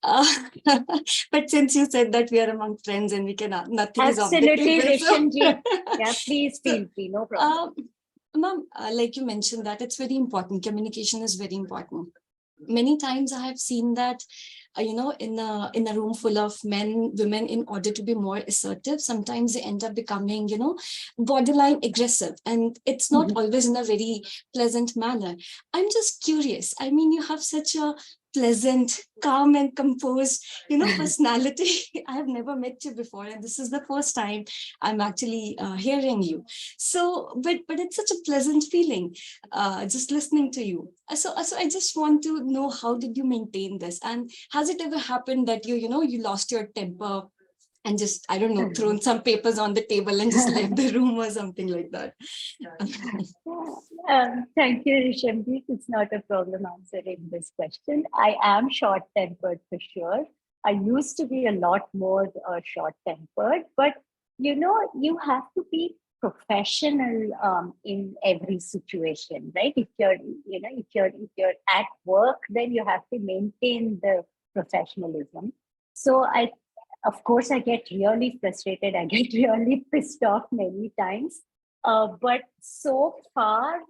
But since you said that we are among friends and we can, nothing is off the Absolutely, table. Rishamjit. Yeah, please feel free, no problem. Ma'am, like you mentioned that it's very important. Communication is very important. Many times I have seen that, in a room full of men, women, in order to be more assertive, sometimes they end up becoming, borderline aggressive, and it's not always in a very pleasant manner. I'm just curious. I mean, you have such a pleasant, calm and composed, personality. I have never met you before, and this is the first time I'm actually hearing you. So, but it's such a pleasant feeling just listening to you. So I just want to know, how did you maintain this? And has it ever happened that you lost your temper and just, I don't know, thrown some papers on the table and just left the room or something like that? Thank you, Rishamjit. It's not a problem answering this question. I am short-tempered for sure. I used to be a lot more short-tempered, but you have to be professional in every situation, right? If you're at work, then you have to maintain the professionalism. So of course, I get really frustrated. I get really pissed off many times. But so far,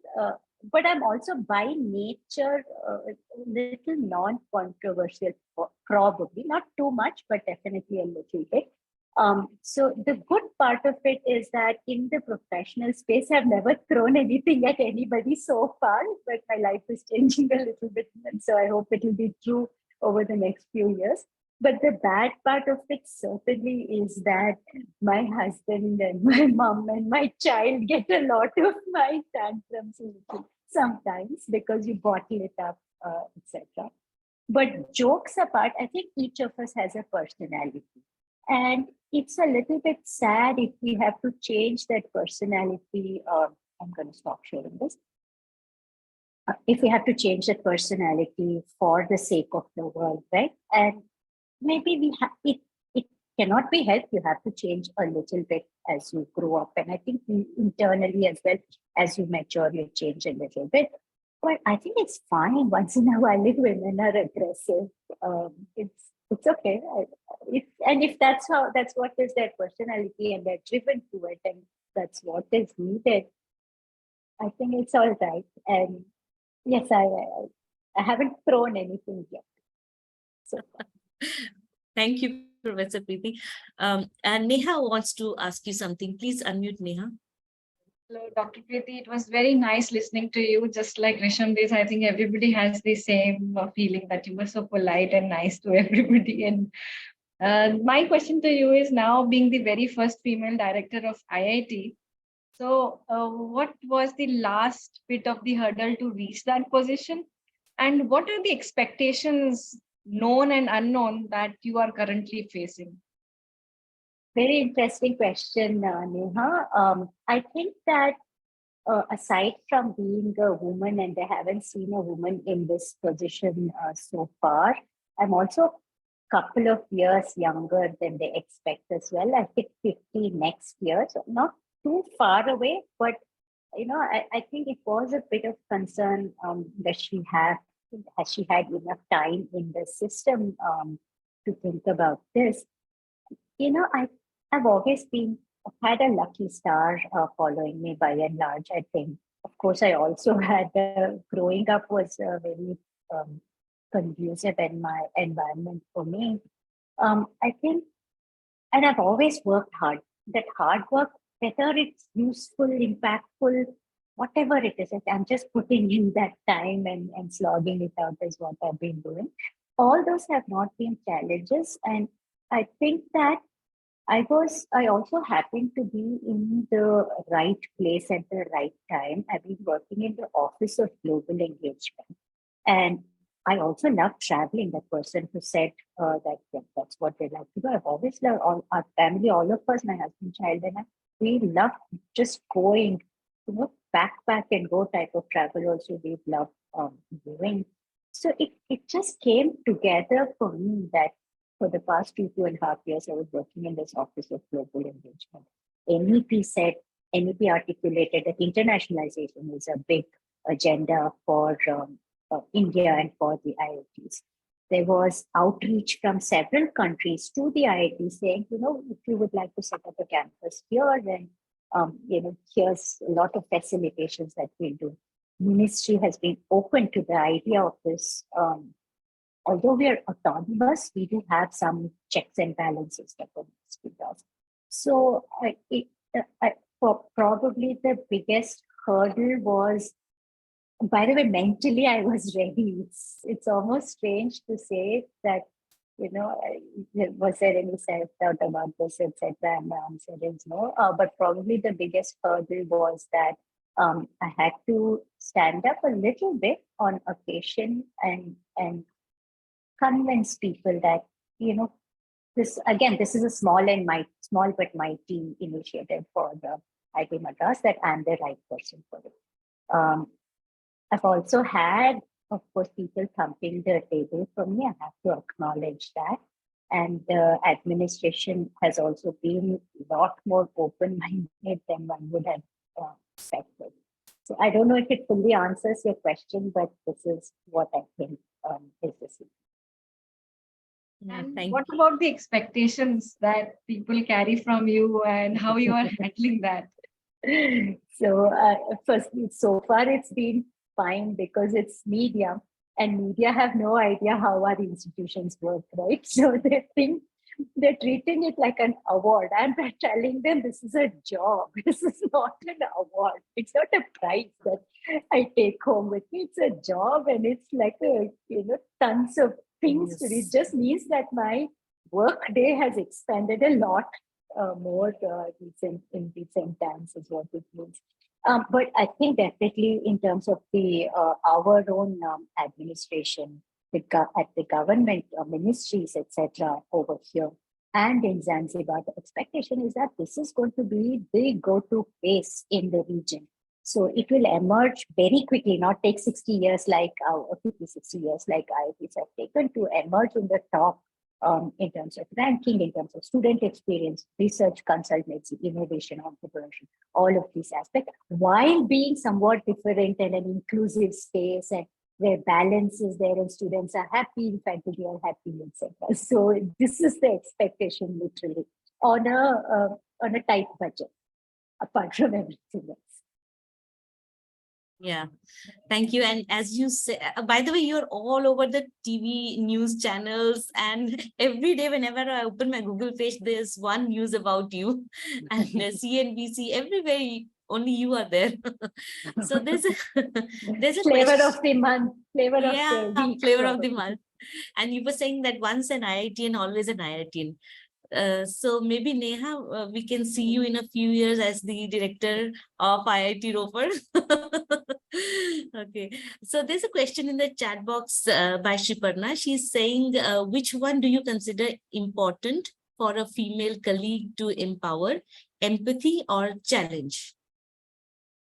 but I'm also by nature a little non-controversial, probably not too much, but definitely a little bit. So the good part of it is that in the professional space, I've never thrown anything at anybody so far, but my life is changing a little bit. And so I hope it will be true over the next few years. But the bad part of it certainly is that my husband and my mom and my child get a lot of my tantrums sometimes because you bottle it up, etc. But jokes apart, I think each of us has a personality. And it's a little bit sad if we have to change that personality. I'm going to stop sharing this. If we have to change that personality for the sake of the world, right? And maybe it cannot be helped. You have to change a little bit as you grow up. And I think internally as well, as you mature, you change a little bit. But I think it's fine once in a while if women are aggressive. It's okay. If that's what is their personality and they're driven to it and that's what is needed, I think it's all right. And yes, I haven't thrown anything yet. So Thank you, Professor Preeti. And Neha wants to ask you something. Please unmute Neha. Hello, Dr. Preeti. It was very nice listening to you. Just like Risham Days, I think everybody has the same feeling that you were so polite and nice to everybody. And my question to you is now being the very first female director of IIT. So what was the last bit of the hurdle to reach that position? And what are the expectations, known and unknown, that you are currently facing? very interesting question, Neha. I think that aside from being a woman, and I haven't seen a woman in this position so far, I'm also a couple of years younger than they expect as well. I hit 50 next year, so not too far away, but I think it was a bit of concern that has she had enough time in the system to think about this. I've always had a lucky star following me by and large, I think. Of course, I also had, growing up was very conducive in my environment for me. I think, and I've always worked hard. That hard work, whether it's useful, impactful, whatever it is, I'm just putting in that time and slogging it out is what I've been doing. All those have not been challenges. And I think that I also happened to be in the right place at the right time. I've been working in the Office of Global Engagement. And I also love traveling. That person who said that's what they like to do. I've always loved our family, all of us, my husband, child, and I, we love just going, backpack and go type of travel also we love doing. So it just came together for me that for the past 2.5 years, I was working in this Office of Global Engagement. NEP articulated that internationalization is a big agenda for India and for the IITs. There was outreach from several countries to the IIT saying, if you would like to set up a campus here, then, here's a lot of facilitations that we do. Ministry has been open to the idea of this. Although we are autonomous, we do have some checks and balances that the ministry does. So probably the biggest hurdle was, by the way, mentally I was ready. It's almost strange to say that, was there any self-doubt about this, etc. And the answer is no. But probably the biggest hurdle was that I had to stand up a little bit on occasion and convince people that, this is a small but mighty initiative for the IIT Madras, that I'm the right person for it. I've also had, of course, people thumping the table for me. I have to acknowledge that. And the administration has also been a lot more open-minded than one would have expected. So I don't know if it fully answers your question, but this is what I think is the secret. And what about the expectations that people carry from you and how you are handling that? So firstly, so far it's been fine because it's media, and media have no idea how our institutions work, right? So they think they're treating it like an award, and we're telling them this is a job. This is not an award. It's not a prize that I take home with me. It's a job, and it's like tons of things to do. Yes. It just means that my work day has expanded a lot more in recent times is what it means. But I think definitely in terms of the our own administration, at the government ministries, etc., over here and in Zanzibar, the expectation is that this is going to be the go-to place in the region. So it will emerge very quickly, not take 60 years like 50, 60 years like IITs have taken to emerge in the top in terms of ranking, in terms of student experience, research, consultancy, innovation, entrepreneurship, all of these aspects, while being somewhat different and an inclusive space and where balance is there and students are happy, faculty are happy, etc. So this is the expectation literally on a tight budget, apart from everything else. Yeah, thank you. And as you say, by the way, you're all over the TV news channels, and every day, whenever I open my Google page, there's one news about you, and CNBC everywhere. Only you are there. So there's a there's a Flavor question. of the month, flavor of the week. Flavor of the month. And you were saying that once an IITian, always an IITian. So maybe Neha, we can see you in a few years as the director of IIT Roper. Okay, so there's a question in the chat box by Shiparna. She's saying, which one do you consider important for a female colleague to empower, empathy or challenge?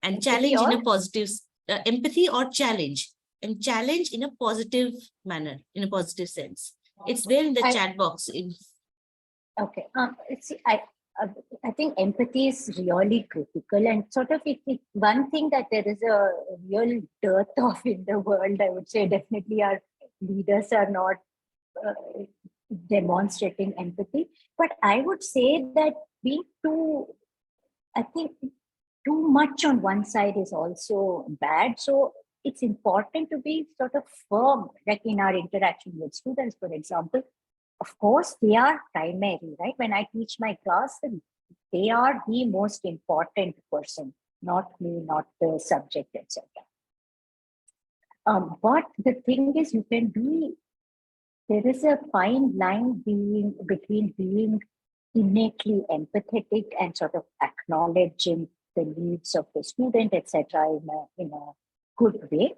And Empathy challenge in or? a positive, empathy or challenge, and challenge in a positive manner, in a positive sense. It's there in the chat box. Okay. I think empathy is really critical, and sort of one thing that there is a real dearth of in the world, I would say definitely our leaders are not demonstrating empathy. But I would say that I think too much on one side is also bad. So it's important to be sort of firm, like in our interaction with students, for example. Of course, they are primary, right? When I teach my class, they are the most important person, not me, not the subject, etc. But the thing is, there is a fine line between being innately empathetic and sort of acknowledging the needs of the student, etc., in a good way,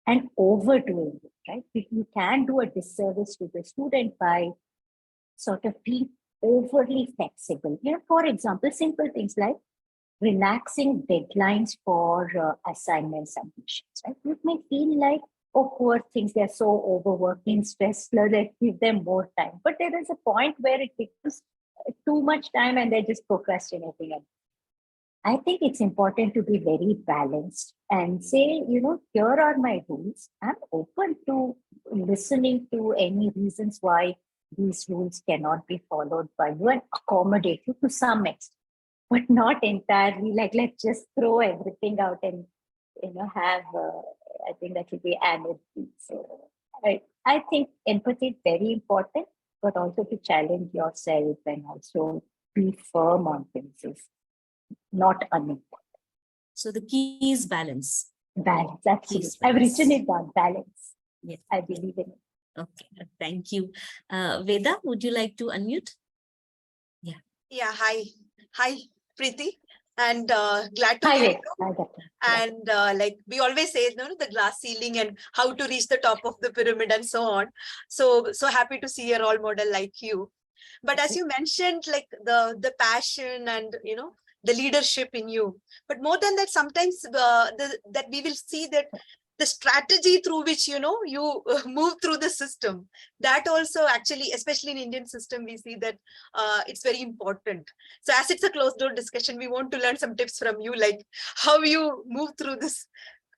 and overdoing it, right? You can do a disservice to the student by sort of being overly flexible. For example, simple things like relaxing deadlines for assignment submissions. Right? You may feel like, oh, poor things, they're so overworking, stressed, let's give them more time. But there is a point where it becomes too much time and they're just procrastinating. I think it's important to be very balanced and say, here are my rules. I'm open to listening to any reasons why these rules cannot be followed by you and accommodate you to some extent, but not entirely. Like, let's just throw everything out and have. I think that will be anarchy. So I think empathy is very important, but also to challenge yourself and also be firm on things is not unimportant. So the key is balance. Balance, absolutely. I've written it down. Balance. Yes, I believe in it. Okay, thank you. Veda, would you like to unmute? Yeah. Yeah, hi, Preeti, and glad to Hi, meet Veda. you. And like we always say, the glass ceiling and how to reach the top of the pyramid and so on. So happy to see a role model like you. But as you mentioned, like the passion and the leadership in you. But more than that, sometimes that we will see that the strategy through which you move through the system, that also actually, especially in Indian system, we see that it's very important. So as it's a closed door discussion, we want to learn some tips from you, like how you move through this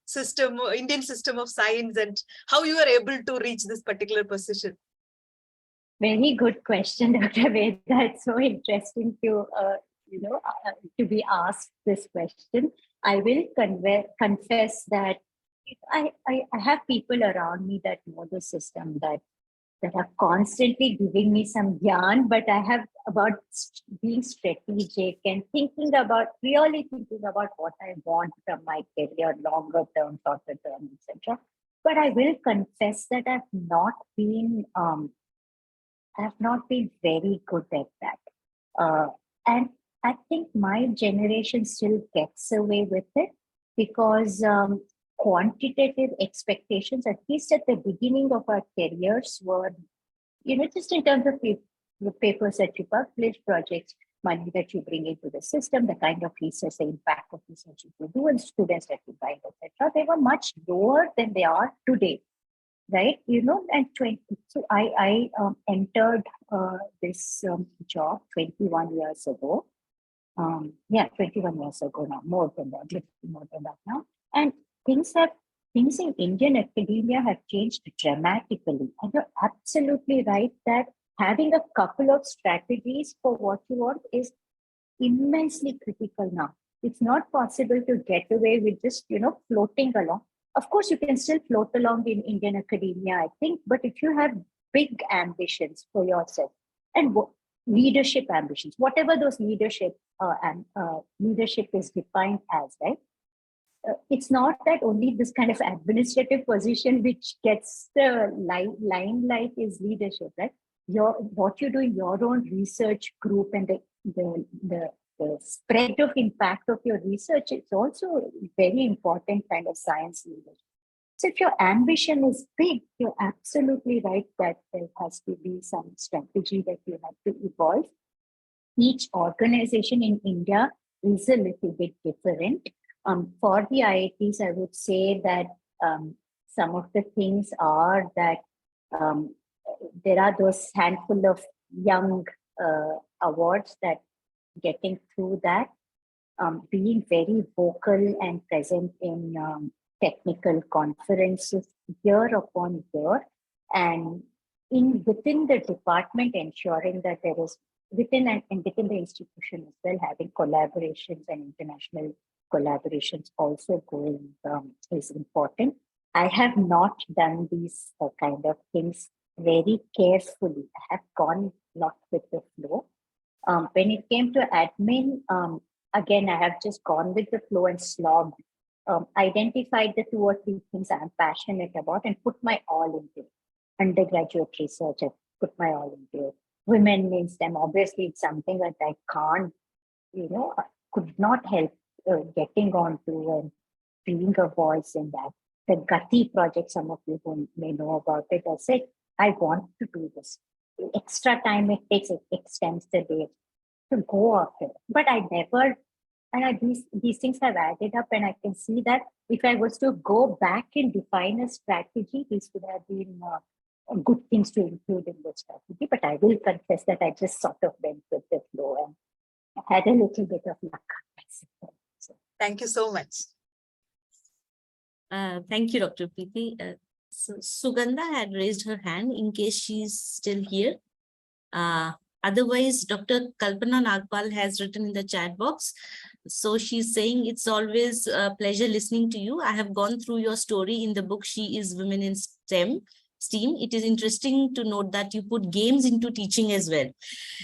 system, Indian system of science, and how you are able to reach this particular position. Very good question, Dr. Veda. It's so interesting to to be asked this question. I will confess that I have people around me that know the system, that are constantly giving me some yarn, but I have about being strategic and really thinking about what I want from my career, longer term, shorter term, etc. But I will confess that I've not been very good at that. And I think my generation still gets away with it because quantitative expectations, at least at the beginning of our careers, were, just in terms of the papers that you publish, projects, money that you bring into the system, the kind of research, the impact of research you do, and students that you find, etc. They were much lower than they are today. Right, and 20. So I entered this job 21 years ago. 21 years ago now, more than that, little more than that now. And things in Indian academia have changed dramatically. And you're absolutely right that having a couple of strategies for what you want is immensely critical now. It's not possible to get away with just, floating along. Of course, you can still float along in Indian academia, I think, but if you have big ambitions for yourself and leadership ambitions, whatever those leadership is defined as, right? It's not that only this kind of administrative position which gets the limelight is leadership, right? What you do in your own research group and the spread of impact of your research, it's also very important kind of science leadership. So if your ambition is big, you're absolutely right that there has to be some strategy that you have to evolve. Each organization in India is a little bit different. For the IITs, I would say that some of the things are that there are those handful of young awards that getting through that, being very vocal and present in technical conferences year upon year, and within the department ensuring that there is within the institution as well, having collaborations and international collaborations also going is important. I have not done these kind of things very carefully. I have gone not with the flow. When it came to admin, again, I have just gone with the flow and slogged, identified the 2 or 3 things I'm passionate about and put my all into it. Undergraduate research, I put my all into it. Women means them. Obviously, it's something that I can't, could not help getting onto and being a voice in that. The Gati project, some of you who may know about it, I said, I want to do this. Extra time it takes, it extends the day to go after it. But I never, these things have added up, and I can see that if I was to go back and define a strategy, these would have been good things to include in the strategy. But I will confess that I just sort of went with the flow and had a little bit of luck. So. Thank you so much. Thank you, Dr. Preeti. So Sugandha had raised her hand in case she's still here. Otherwise, Dr. Kalpana Nagpal has written in the chat box. So she's saying, it's always a pleasure listening to you. I have gone through your story in the book, She is Women in STEM. It is interesting to note that you put games into teaching as well.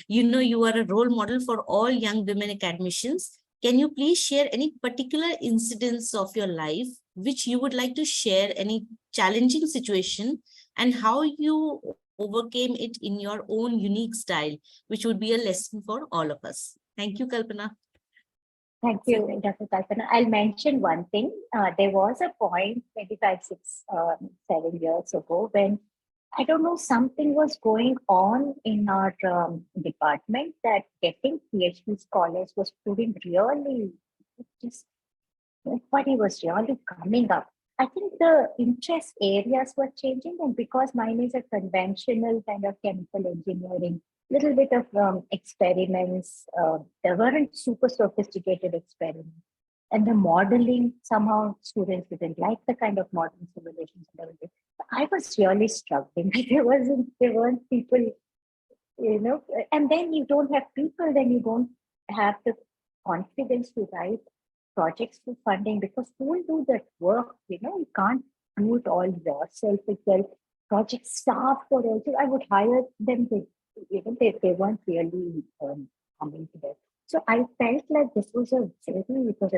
You are a role model for all young women academicians. Can you please share any particular incidents of your life which you would like to share, any challenging situation, and how you overcame it in your own unique style, which would be a lesson for all of us? Thank you, Kalpana. Thank you, Dr. Kalpana. I'll mention one thing. There was a point, maybe 5, 6, 7 years ago, when I don't know, something was going on in our department that getting PhD scholars was proving really, just nobody was really coming up. I think the interest areas were changing, and because mine is a conventional kind of chemical engineering, little bit of experiments, there weren't super sophisticated experiments. And the modeling, somehow students didn't like the kind of modeling simulations and everything. I was really struggling. There weren't people, and then you don't have people, then you don't have the confidence to write projects for funding, because who will do that work? You can't do it all yourself. Project staff for also, I would hire them, they weren't really coming to that. So I felt like this was a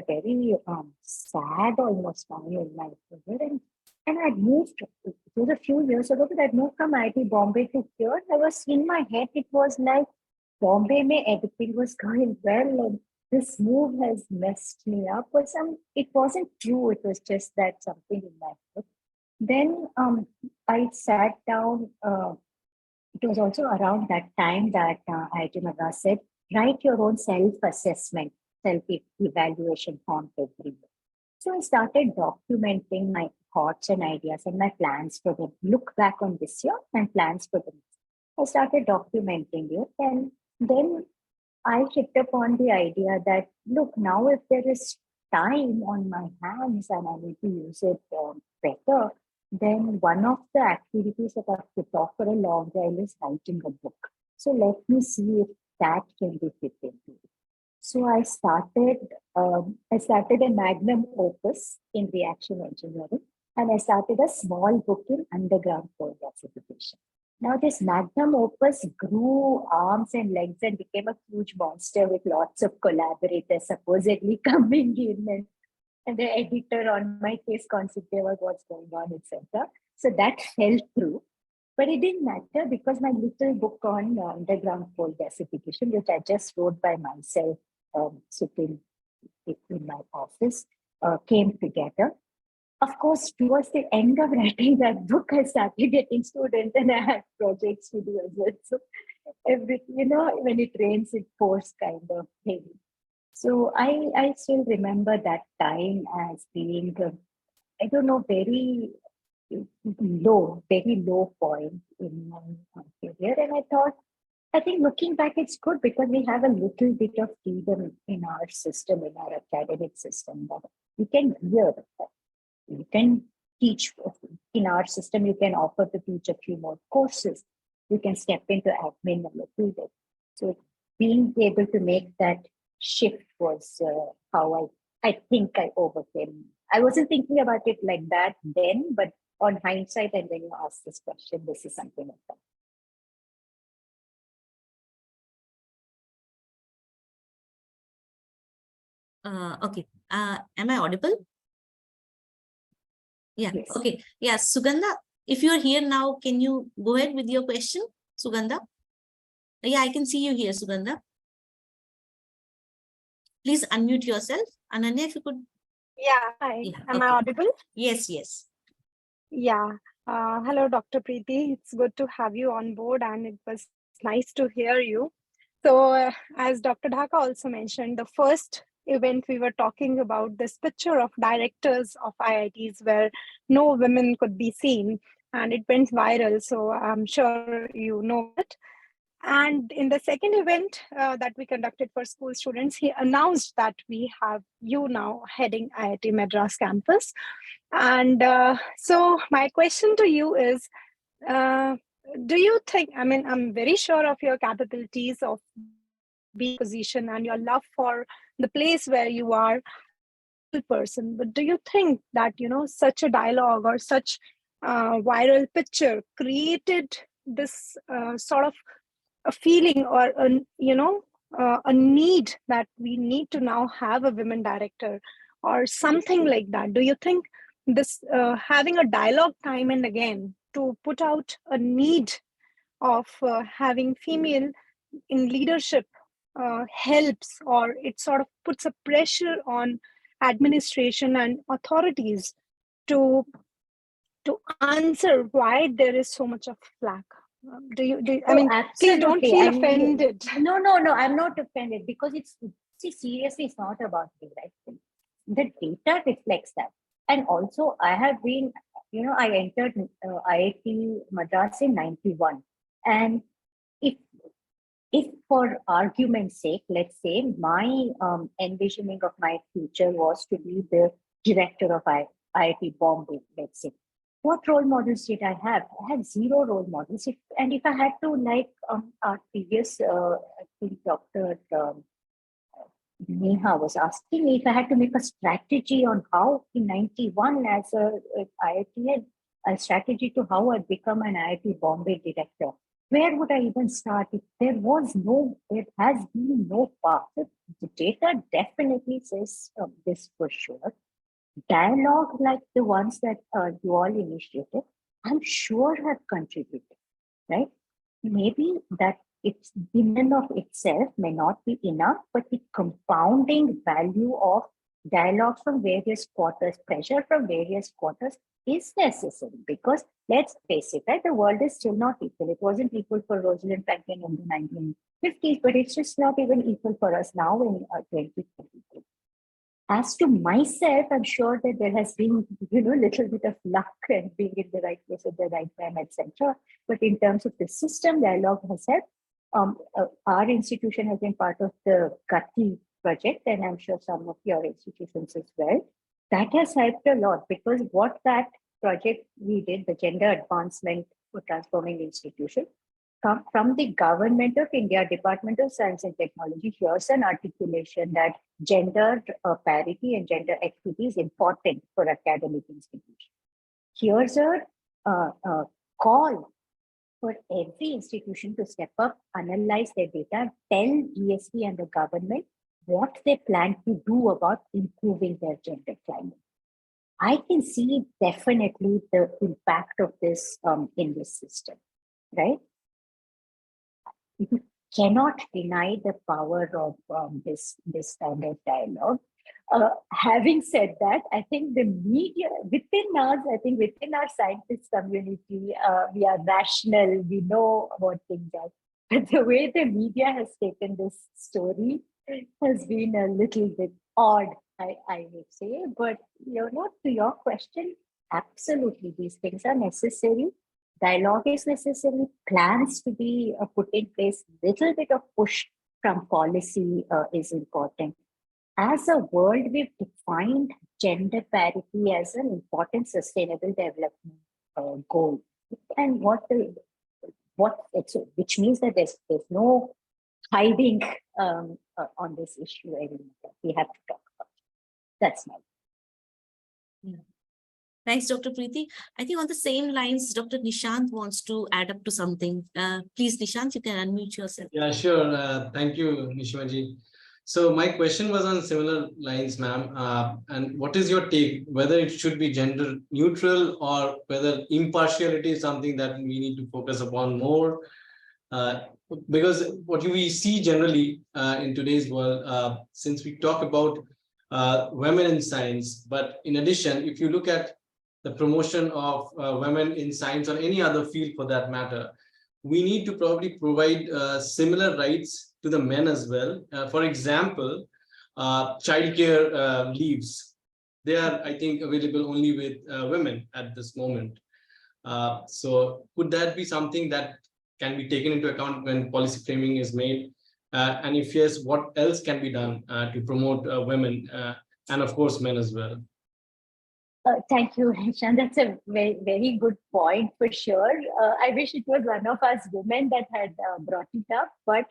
very sad almost time in my career. And I'd moved, it was a few years ago, but I'd moved from IIT Bombay to here. I was in my head, it was like Bombay mein everything was going well, and this move has messed me up. But it wasn't true, it was just that something in my head. Then I sat down, it was also around that time that IIT Madras said, write your own self-assessment, self-evaluation form every year. So I started documenting my thoughts and ideas and my plans for the look back on this year and plans for the next. I started documenting it, and then I hit upon the idea that, look, now if there is time on my hands and I need to use it better, then one of the activities that I've put off for a long while is writing a book. So let me see if that can be fit into it. So I started a magnum opus in reaction engineering, and I started a small book in underground coal gasification. Now this magnum opus grew arms and legs and became a huge monster with lots of collaborators supposedly coming in, and the editor on my case constantly about what's going on, etc. So that fell through. But it didn't matter because my little book on underground coal gasification, which I just wrote by myself, sitting in my office, came together. Of course, towards the end of writing that book, I started getting students and I had projects to do as well. So everything, when it rains, it pours kind of thing. So I still remember that time as being, I don't know, very low point in my career. And I think looking back, it's good because we have a little bit of freedom in our system, in our academic system, that we can hear, you can teach. In our system, you can offer to teach a few more courses. You can step into admin a little bit. So being able to make that shift was how I think I overcame. I wasn't thinking about it like that then, but on hindsight, and when you ask this question, this is something like that. Okay. Am I audible? Yeah. Yes. Okay. Yeah. Sugandha, if you're here now, can you go ahead with your question, Sugandha? Yeah, I can see you here, Sugandha. Please unmute yourself. Ananya, if you could. Yeah, hi. Yeah, Am I okay. audible? Yes, yes. Yeah. Hello, Dr. Preeti. It's good to have you on board, and it was nice to hear you. So, as Dr. Dhaka also mentioned, the first event we were talking about this picture of directors of IITs where no women could be seen, and it went viral. So, I'm sure you know it. And in the second event that we conducted for school students, he announced that we have you now heading IIT Madras campus. And so my question to you is, do you think, I mean, I'm very sure of your capabilities of being position and your love for the place where you are a person, but do you think that, such a dialogue or such viral picture created this sort of a feeling or a need that we need to now have a women director or something like that? Do you think this having a dialogue time and again to put out a need of having female in leadership helps, or it sort of puts a pressure on administration and authorities to answer why there is so much of flack? I mean, please don't feel offended. No, I'm not offended because seriously, it's not about me, right? The data reflects that. And also I have been, I entered IIT Madras in 91. And if for argument's sake, let's say my envisioning of my future was to be the director of IIT Bombay, let's say, what role models did I have? I had zero role models. If I had to, like our previous, I think Dr. Neha was asking me if I had to make a strategy on how in 91 as a IIT, a strategy to how I'd become an IIT Bombay director. Where would I even start? If there has been no path. The data definitely says this for sure. dialogue like the ones that you all initiated, I'm sure have contributed, right? Maybe that it's in and of itself may not be enough, but the compounding value of dialogue from various quarters, pressure from various quarters is necessary, because let's face it, right? The world is still not equal. It wasn't equal for Rosalind Franklin in the 1950s, but it's just not even equal for us now in 2022. As to myself, I'm sure that there has been, little bit of luck and being in the right place at the right time, etc. But in terms of the system, dialogue has helped. Our institution has been part of the Gati project, and I'm sure some of your institutions as well. That has helped a lot, because what that project we did, the Gender Advancement for Transforming Institution, from the Government of India, Department of Science and Technology, here's an articulation that gender parity and gender equity is important for academic institutions. Here's a call for every institution to step up, analyze their data, tell GST and the government what they plan to do about improving their gender climate. I can see definitely the impact of this in this system, right? You cannot deny the power of this kind of dialogue. Having said that, I think the media within us, within our scientist community, we are rational, we know what things are. But the way the media has taken this story has been a little bit odd, I would say. But to your question, absolutely, these things are necessary. Dialogue is necessary, plans to be put in place, little bit of push from policy is important. As a world, we've defined gender parity as an important sustainable development goal. And which means that there's no hiding on this issue anymore. We have to talk about it. That's my yeah. Thanks, Dr. Preeti. I think on the same lines, Dr. Nishant wants to add up to something. Please, Nishant, you can unmute yourself. Yeah, sure. Thank you, Nishimaji. So my question was on similar lines, ma'am. And what is your take, whether it should be gender neutral or whether impartiality is something that we need to focus upon more? Because what we see generally in today's world, since we talk about women in science, but in addition, if you look at the promotion of women in science or any other field for that matter, we need to probably provide similar rights to the men as well. For example, childcare leaves, they are, I think, available only with women at this moment. So could that be something that can be taken into account when policy framing is made? And if yes, what else can be done to promote women and of course men as well? Thank you, Rishan. That's a very, very good point for sure. I wish it was one of us women that had brought it up, but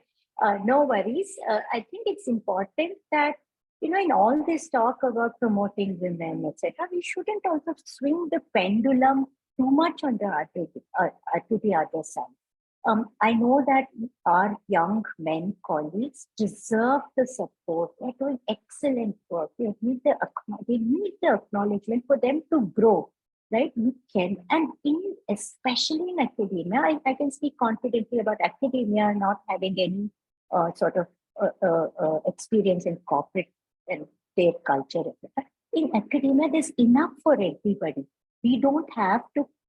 no worries. I think it's important that, in all this talk about promoting women, etc., we shouldn't also swing the pendulum too much on the to the other side. I know that our young men colleagues deserve the support. They're doing excellent work. They need the acknowledgement for them to grow, right? We can, and especially in academia, I can speak confidently about academia not having any sort of experience in corporate and their culture. In academia, there's enough for everybody.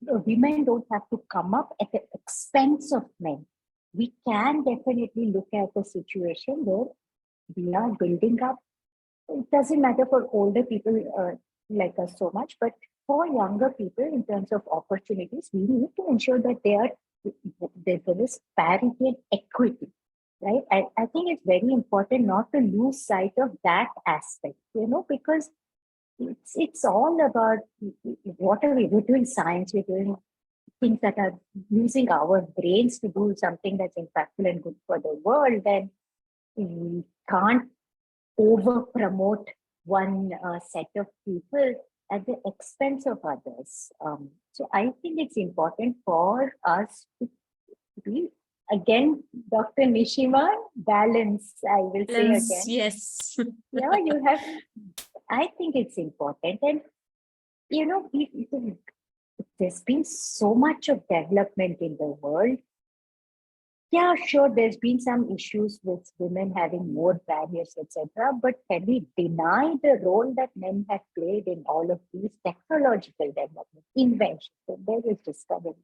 Women don't have to come up at the expense of men. We can definitely look at a situation where we are building up. It doesn't matter for older people like us so much, but for younger people, in terms of opportunities, we need to ensure that there is parity and equity, right? I think it's very important not to lose sight of that aspect, because it's all about what are we're doing science, we're doing things that are using our brains to do something that's impactful and good for the world. Then we can't over promote one set of people at the expense of others. So I think it's important for us to be, again, Dr. Nishima, balance, I will say again. Yes. Yeah, you have I think it's important. And, you know, there's been so much of development in the world. Yeah, sure, there's been some issues with women having more barriers, etc. But can we deny the role that men have played in all of these technological development, inventions, and various discoveries?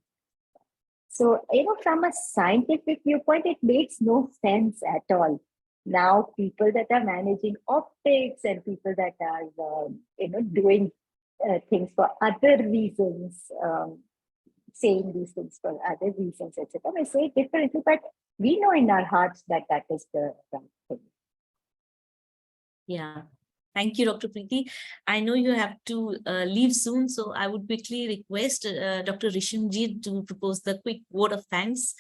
So, you know, from a scientific viewpoint, it makes no sense at all. Now, people that are managing optics and people that are, you know, doing things for other reasons, saying these things for other reasons, etc. We say it differently, but we know in our hearts that that is the right thing. Yeah. Thank you, Dr. Preeti. I know you have to leave soon, so I would quickly request Dr. Rishamjit to propose the quick word of thanks.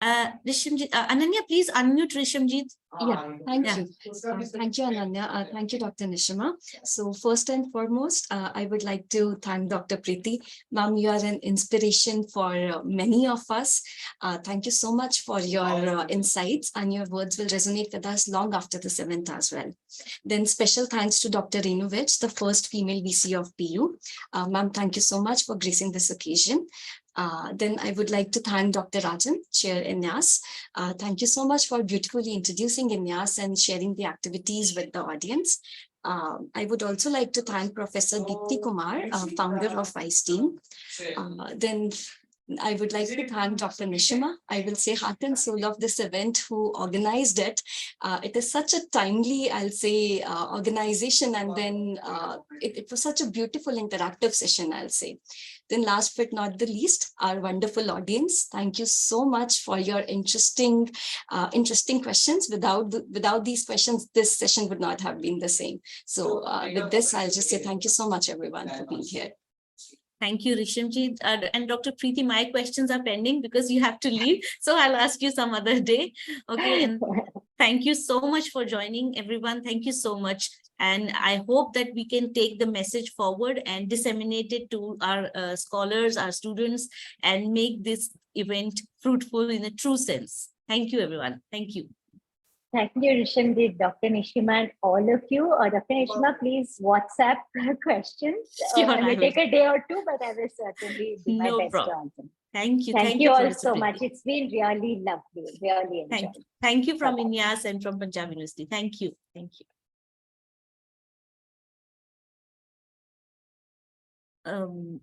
Rishamjit, Ananya, please unmute Rishamjit. Yeah, thank Yeah. you. Thank you, Ananya. Thank you, Dr. Nishima. So first and foremost, I would like to thank Dr. Preeti. Ma'am, you are an inspiration for many of us. Thank you so much for your insights, and your words will resonate with us long after this event as well. Then special thanks to Dr. Renu Vij, the first female VC of PU. Ma'am, thank you so much for gracing this occasion. Then I would like to thank Dr. Rajan, Chair INYAS. Thank you so much for beautifully introducing INYAS and sharing the activities with the audience. I would also like to thank Professor Deepti Kumar, founder of WiSE team. Then I would like to thank Dr. Nishima. I will say heart and soul of this event who organized it. It is such a timely, I'll say, organization. And then it was such a beautiful interactive session, I'll say. Then last but not the least, our wonderful audience. Thank you so much for your interesting questions. Without these questions, this session would not have been the same. So with this, I'll just say thank you so much, everyone, for being here. Thank you, Rishamjit. And Dr. Preeti, my questions are pending because you have to leave. So I'll ask you some other day. Okay. And thank you so much for joining, everyone. Thank you so much. And I hope that we can take the message forward and disseminate it to our scholars, our students, and make this event fruitful in a true sense. Thank you, everyone. Thank you. Thank you, Rishamjit, Dr. Nishima, and all of you. Dr. Nishima, please WhatsApp questions. Sure, It may take a day or two, but I will certainly do my best to answer. Thank you. Thank you all so much. It's been really lovely, really enjoyed. Thank you from INYAS and from Punjab University. Thank you. Thank you.